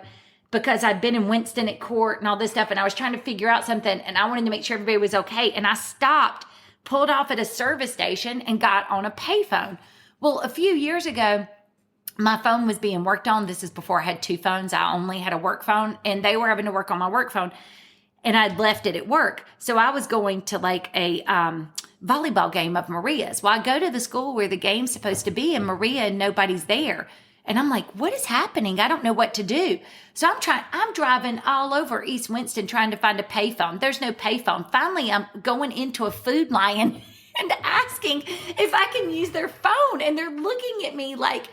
because I'd been in Winston at court and all this stuff, and I was trying to figure out something, and I wanted to make sure everybody was okay. And I stopped, pulled off at a service station, and got on a payphone. Well, a few years ago, my phone was being worked on. This is before I had 2 phones. I only had a work phone, and they were having to work on my work phone, and I'd left it at work. So I was going to like a volleyball game of Maria's. Well, I go to the school where the game's supposed to be in Maria, and nobody's there. And I'm like, what is happening? I don't know what to do. So I'm driving all over East Winston trying to find a payphone. There's no payphone. Finally, I'm going into a Food Lion and asking if I can use their phone. And they're looking at me like,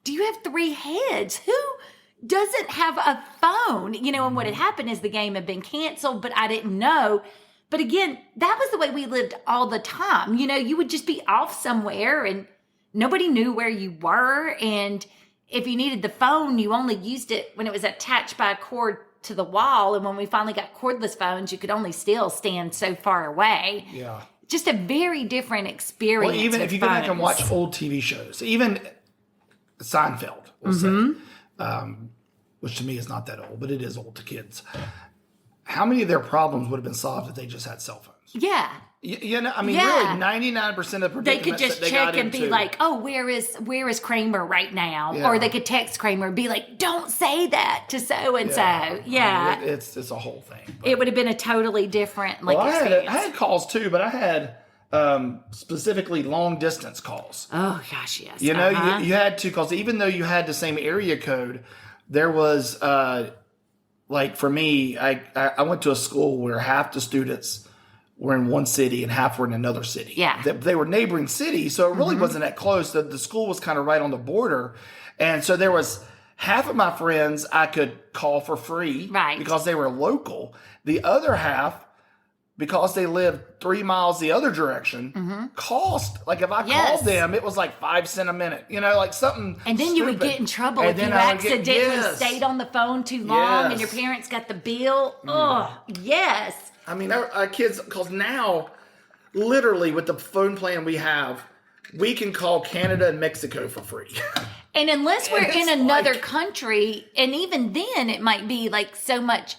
do you have 3 heads? Who doesn't have a phone? You know, and what had happened is the game had been canceled, but I didn't know. But again, that was the way we lived all the time. You know, you would just be off somewhere and nobody knew where you were. And if you needed the phone, you only used it when it was attached by a cord to the wall. And when we finally got cordless phones, you could only still stand so far away. Yeah. Just a very different experience. Well, even if you go back and watch old TV shows, even Seinfeld, we'll say, which to me is not that old, but it is old to kids. How many of their problems would have been solved if they just had cell phones? Yeah. You know, I mean, really, 99% of the predicaments they could just check and be like, "Oh, where is Kramer right now?" Yeah. Or they could text Kramer and be like, "Don't say that to so and so." Yeah, I mean, it's a whole thing. It would have been a totally different experience. I had calls too, but I had specifically long distance calls. Oh gosh, yes. You know, you had to, because even though you had the same area code, there was like for me, I went to a school where half the students were in one city and half were in another city. Yeah. They were neighboring cities, so it really wasn't that close. The school was kind of right on the border. And so there was half of my friends I could call for free, right, because they were local. The other half, because they lived 3 miles the other direction, cost. Like if I called them, it was like 5 cents a minute, you know, like something. And then you would get in trouble if you accidentally stayed on the phone too long and your parents got the bill. Oh, yes. I mean, our kids, because now, literally with the phone plan we have, we can call Canada and Mexico for free. And unless we're in another country, and even then it might be like so much,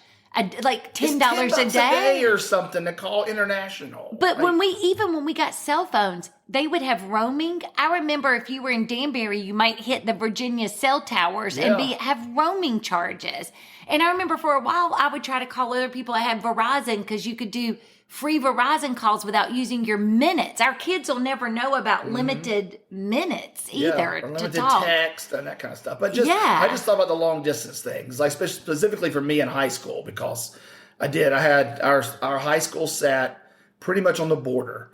like $10 a day or something to call international. But when we got cell phones, they would have roaming. I remember if you were in Danbury, you might hit the Virginia cell towers and have roaming charges. And I remember for a while, I would try to call other people. I had Verizon because you could do free Verizon calls without using your minutes. Our kids will never know about limited minutes either or to limited talk. Text and that kind of stuff. But I just thought about the long distance things, like specifically for me in high school, because I had our high school sat pretty much on the border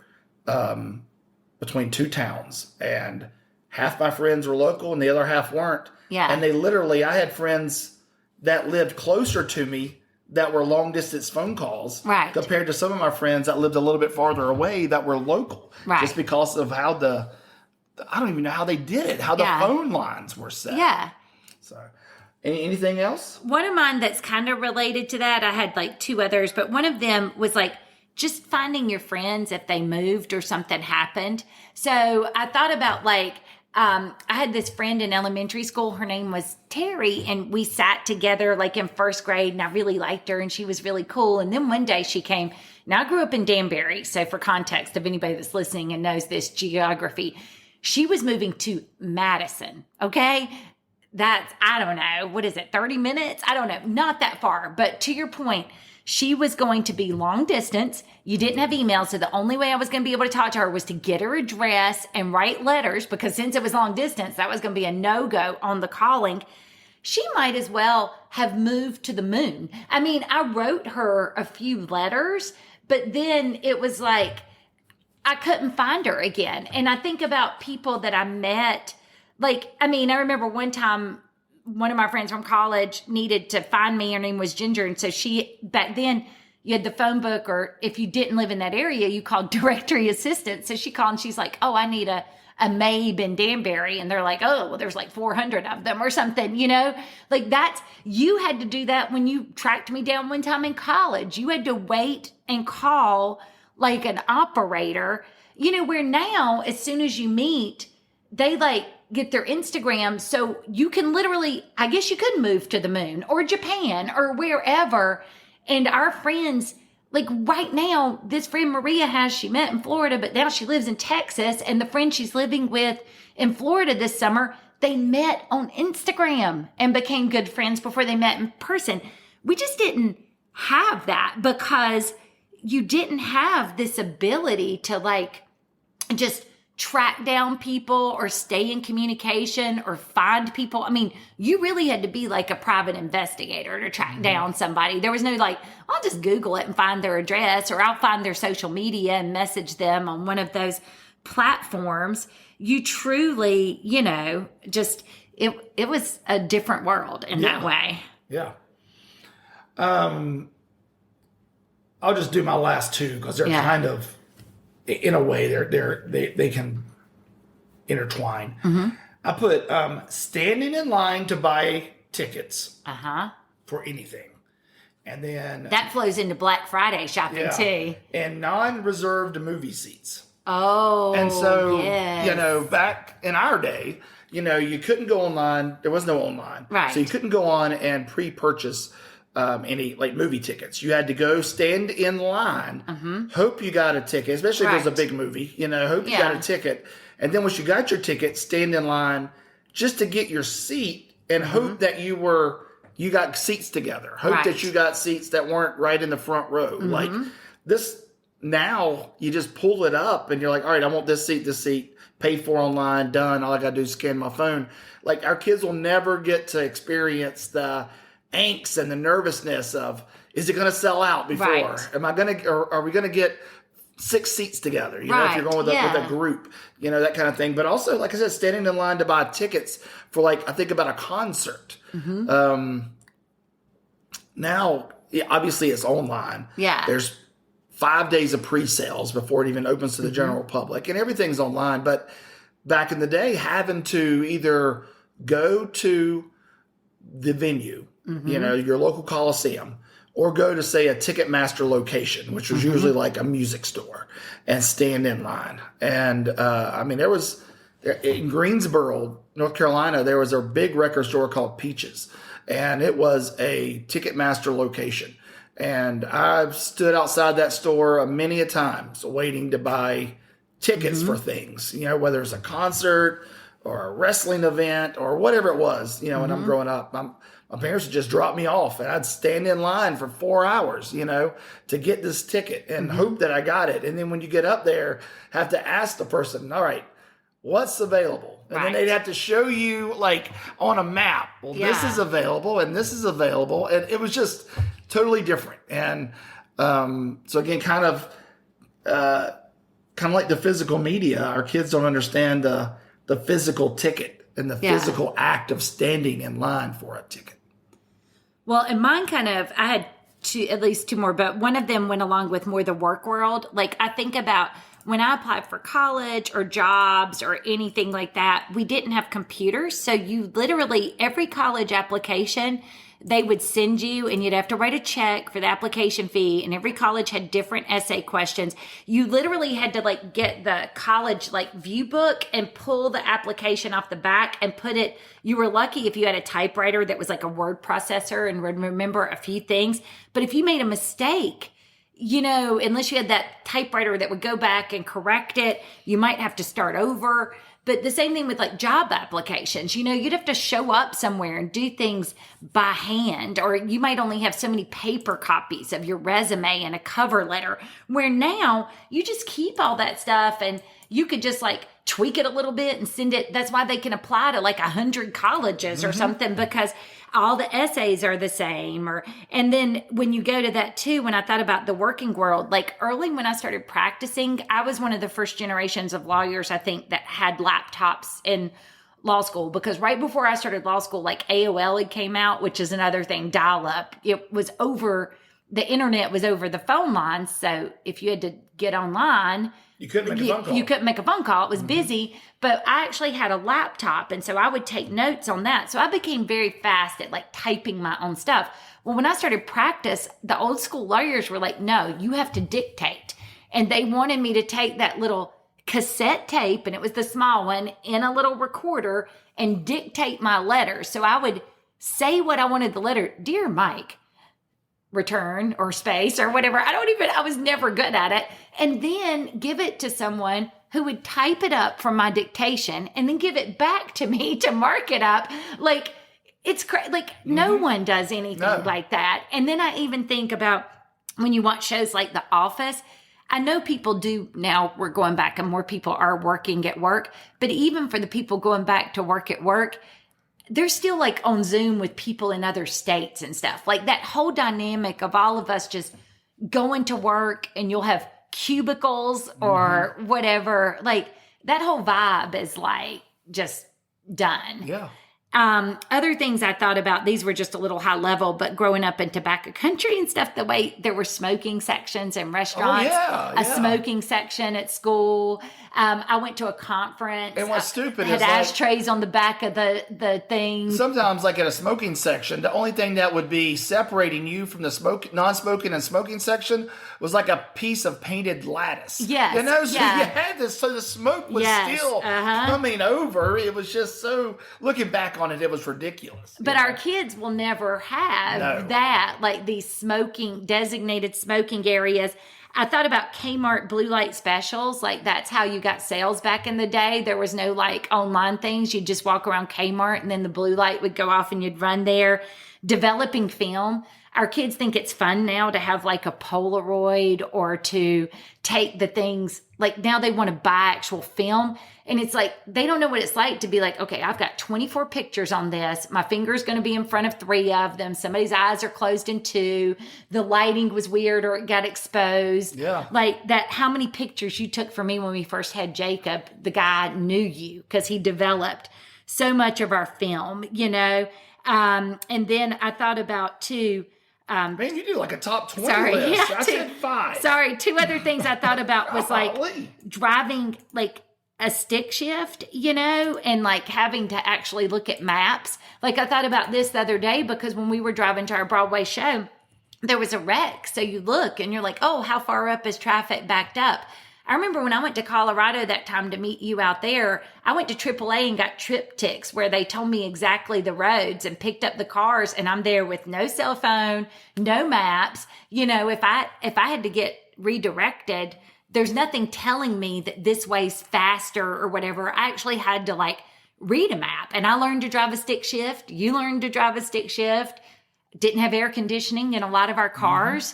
between 2 towns, and half my friends were local and the other half weren't. Yeah. And I had friends that lived closer to me that were long distance phone calls, right, compared to some of my friends that lived a little bit farther away that were local, right, just because of how I don't even know how they did it, how the phone lines were set. Yeah. So, anything else? One of mine that's kind of related to that, I had like 2 others, but one of them was like just finding your friends if they moved or something happened. So I thought about like, I had this friend in elementary school. Her name was Terry, and we sat together like in 1st grade, and I really liked her, and she was really cool. And then one day she came. Now I grew up in Danbury, so for context of anybody that's listening and knows this geography, she was moving to Madison. Okay, that's, I don't know, what is it, 30 minutes? I don't know, not that far. But to your point, she was going to be long distance. You didn't have email, so the only way I was going to be able to talk to her was to get her address and write letters, because since it was long distance, that was going to be a no-go on the calling. She might as well have moved to the moon. I mean, I wrote her a few letters, but then it was like I couldn't find her again. And I think about people that I met. Like, I mean, I remember one time one of my friends from college needed to find me. Her name was Ginger. And so back then you had the phone book, or if you didn't live in that area, you called directory assistant. So she called and she's like, oh, I need a Mabe in Danbury. And they're like, oh, well, there's like 400 of them or something, like you had to do that when you tracked me down one time in college. You had to wait and call like an operator, where now, as soon as you meet, they like get their Instagram. So you can literally, I guess you could move to the moon or Japan or wherever. And our friends, like right now, this friend Maria she met in Florida, but now she lives in Texas. And the friend she's living with in Florida this summer, they met on Instagram and became good friends before they met in person. We just didn't have that because you didn't have this ability to like just track down people or stay in communication or find people. I mean, you really had to be like a private investigator to track down somebody. There was no like, I'll just Google it and find their address, or I'll find their social media and message them on one of those platforms. You truly, just, it was a different world in that way. Yeah. I'll just do my last 2 because they're kind of, in a way, they can intertwine. Mm-hmm. I put standing in line to buy tickets for anything, and then that flows into Black Friday shopping too, and non-reserved movie seats. Oh, and so yes. Back in our day, you couldn't go online. There was no online, right? So you couldn't go on and pre-purchase any like movie tickets. You had to go stand in line, hope you got a ticket, especially if it was a big movie, hope you got a ticket. And then once you got your ticket, stand in line just to get your seat and hope that you got seats together. Hope that you got seats that weren't right in the front row. Like this, now you just pull it up and you're like, all right, I want this seat, pay for online, done. All I got to do is scan my phone. Like our kids will never get to experience the angst and the nervousness of, is it going to sell out before? Right. Are we going to get 6 seats together? If you're going with a group, that kind of thing. But also, like I said, standing in line to buy tickets for I think about a concert. Now, obviously it's online. Yeah. There's 5 days of pre-sales before it even opens to the general public, and everything's online. But back in the day, having to either go to the venue, your local Coliseum, or go to, say, a Ticketmaster location, which was usually like a music store, and stand in line. And there was, in Greensboro, North Carolina, there was a big record store called Peaches, and it was a Ticketmaster location. And I've stood outside that store many a times waiting to buy tickets for things, whether it's a concert or a wrestling event or whatever it was, when I'm growing up. My parents would just drop me off, and I'd stand in line for 4 hours, to get this ticket and hope that I got it. And then when you get up there, have to ask the person, all right, what's available? And then they'd have to show you like on a map, well, this is available and this is available. And it was just totally different. And so again, kind of like the physical media, our kids don't understand the physical ticket and the physical act of standing in line for a ticket. Well, and mine I had at least two more, but one of them went along with more the work world. Like I think about when I applied for college or jobs or anything like that, we didn't have computers. So you literally, every college application, they would send you and you'd have to write a check for the application fee. And every college had different essay questions. You literally had to like get the college like view book and pull the application off the back and put it. You were lucky if you had a typewriter that was like a word processor and would remember a few things. But if you made a mistake, you know, unless you had that typewriter that would go back and correct it, you might have to start over. But the same thing with like job applications, you know, you'd have to show up somewhere and do things by hand, or you might only have so many paper copies of your resume and a cover letter, where now you just keep all that stuff and you could just like tweak it a little bit and send it. That's why they can apply to like 100 colleges or something, because all the essays are the same. And then when you go to that too, when I thought about the working world, like early when I started practicing, I was one of the first generations of lawyers, I think, that had laptops in law school, because right before I started law school, like AOL had came out, which is another thing, dial up. It was over, the internet was over the phone lines. So if you had to get online, you couldn't make a phone call. You couldn't make a phone call. It was busy, but I actually had a laptop. And so I would take notes on that. So I became very fast at like typing my own stuff. Well, when I started practice, the old school lawyers were like, no, you have to dictate. And they wanted me to take that little cassette tape, and it was the small one, in a little recorder and dictate my letters. So I would say what I wanted the letter, dear Mike, return or space or whatever. I was never good at it. And then give it to someone who would type it up from my dictation and then give it back to me to mark it up. Like it's crazy. Like no one does anything like that. And then I even think about when you watch shows like The Office, I know people do now, we're going back and more people are working at work, but even for the people going back to work at work, they're still like on Zoom with people in other states and stuff. Like that whole dynamic of all of us just going to work, and you'll have cubicles or whatever. Like that whole vibe is like just done. Yeah. Other things I thought about, these were just a little high level, but growing up in tobacco country and stuff, the way there were smoking sections in restaurants, a smoking section at school. I went to a conference. And what's stupid had is ashtrays on the back of the thing. Sometimes, like at a smoking section, the only thing that would be separating you from the non-smoking and smoking section was like a piece of painted lattice. Yes. You know, so you had this, so the smoke was still coming over. It was just so, looking back on it, it was ridiculous. But our kids will never have that, like these designated smoking areas. I thought about Kmart blue light specials. Like that's how you got sales back in the day. There was no like online things. You'd just walk around Kmart and then the blue light would go off and you'd run there. Developing film. Our kids think it's fun now to have like a Polaroid or to take the things, like now they want to buy actual film. And it's like, they don't know what it's like to be like, okay, I've got 24 pictures on this. My finger's going to be in front of 3 of them. Somebody's eyes are closed in 2. The lighting was weird or it got exposed. Yeah. Like that, how many pictures you took for me when we first had Jacob, the guy knew you because he developed so much of our film, you know? And then I thought about too, man, you do like a top 20 list. I said 5. Sorry, 2 other things I thought about was like driving like a stick shift, you know, and like having to actually look at maps. Like I thought about this the other day because when we were driving to our Broadway show, there was a wreck. So you look and you're like, oh, how far up is traffic backed up? I remember when I went to Colorado that time to meet you out there, I went to AAA and got triptychs where they told me exactly the roads and picked up the cars, and I'm there with no cell phone, no maps. You know, if I had to get redirected, there's nothing telling me that this way's faster or whatever. I actually had to like read a map, and I learned to drive a stick shift. You learned to drive a stick shift. Didn't have air conditioning in a lot of our cars.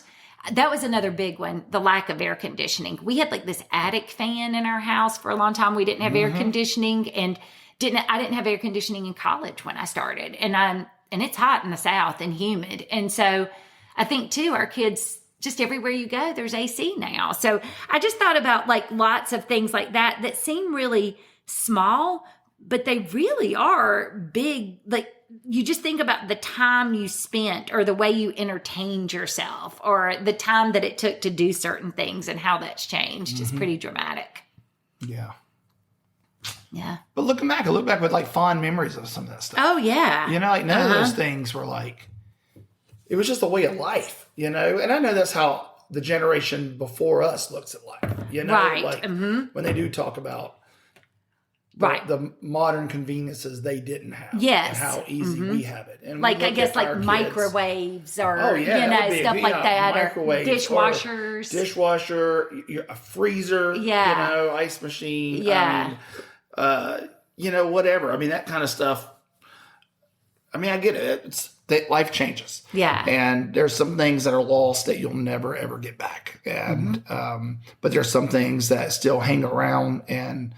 That was another big one, the lack of air conditioning. We had like this attic fan in our house for a long time. We didn't have air conditioning, and I didn't have air conditioning in college when I started. And it's hot in the South and humid. And so I think too, our kids, just everywhere you go, there's AC now. So I just thought about like lots of things like that seem really small, but they really are big. Like you just think about the time you spent or the way you entertained yourself or the time that it took to do certain things and how that's changed is pretty dramatic. Yeah. Yeah. But looking back, I look back with like fond memories of some of that stuff. Oh, yeah. You know, like none of those things were like, it was just a way of life, you know? And I know that's how the generation before us looks at life, you know? Right. Like when they do talk about the modern conveniences they didn't have. Yes. And how easy we have it. And like, I guess like microwaves or, you know, stuff like that. Or dishwashers. Dishwasher, a freezer, you know, ice machine. Yeah. I mean, you know, whatever. I mean, that kind of stuff. I mean, I get it. It's that life changes. Yeah. And there's some things that are lost that you'll never, ever get back. And, but there's some things that still hang around and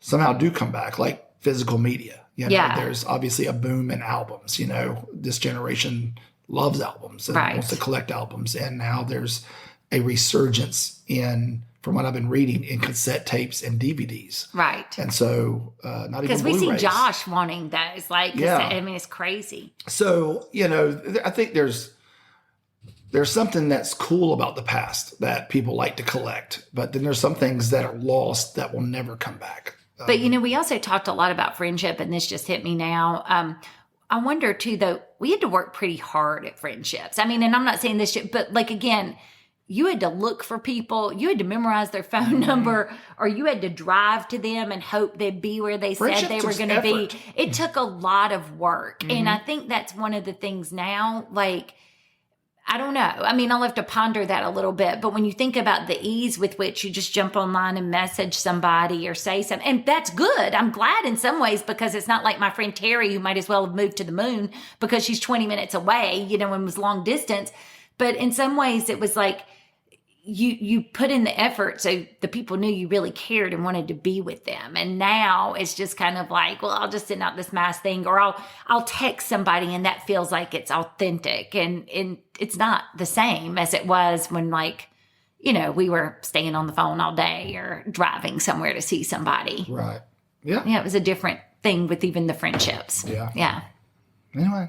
somehow do come back, like physical media. You know, there's obviously a boom in albums. You know, this generation loves albums and wants to collect albums. And now there's a resurgence in, from what I've been reading, in cassette tapes and DVDs. Right. And so, not even because we Blu-rays. see Josh wanting those. Like, I mean, it's crazy. So, you know, I think there's something that's cool about the past that people like to collect, but then there's some things that are lost that will never come back. But, you know, we also talked a lot about friendship, and this just hit me now. I wonder, too, though, we had to work pretty hard at friendships. I mean, and I'm not saying this shit, but, like, again, you had to look for people. You had to memorize their phone number, or you had to drive to them and hope they'd be where they said they were going to be. It took a lot of work. And I think that's one of the things now, like, I don't know. I mean, I'll have to ponder that a little bit. But when you think about the ease with which you just jump online and message somebody or say something, and that's good. I'm glad in some ways because it's not like my friend Terry, who might as well have moved to the moon because she's 20 minutes away, you know, and was long distance. But in some ways it was like you put in the effort so the people knew you really cared and wanted to be with them. And now it's just kind of like, well, I'll just send out this mass thing, or I'll text somebody and that feels like it's authentic. And it's not the same as it was when, like, you know, we were staying on the phone all day or driving somewhere to see somebody. Right. Yeah. Yeah, it was a different thing with even the friendships. Yeah. Yeah. Anyway.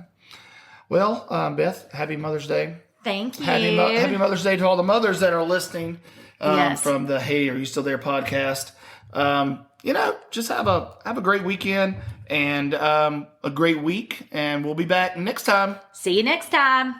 Well, Beth, happy Mother's Day. Thank you. Happy Mother's Day to all the mothers that are listening Yes. from the Hey, Are You Still There podcast. You know, just have a great weekend and a great week, and we'll be back next time. See you next time.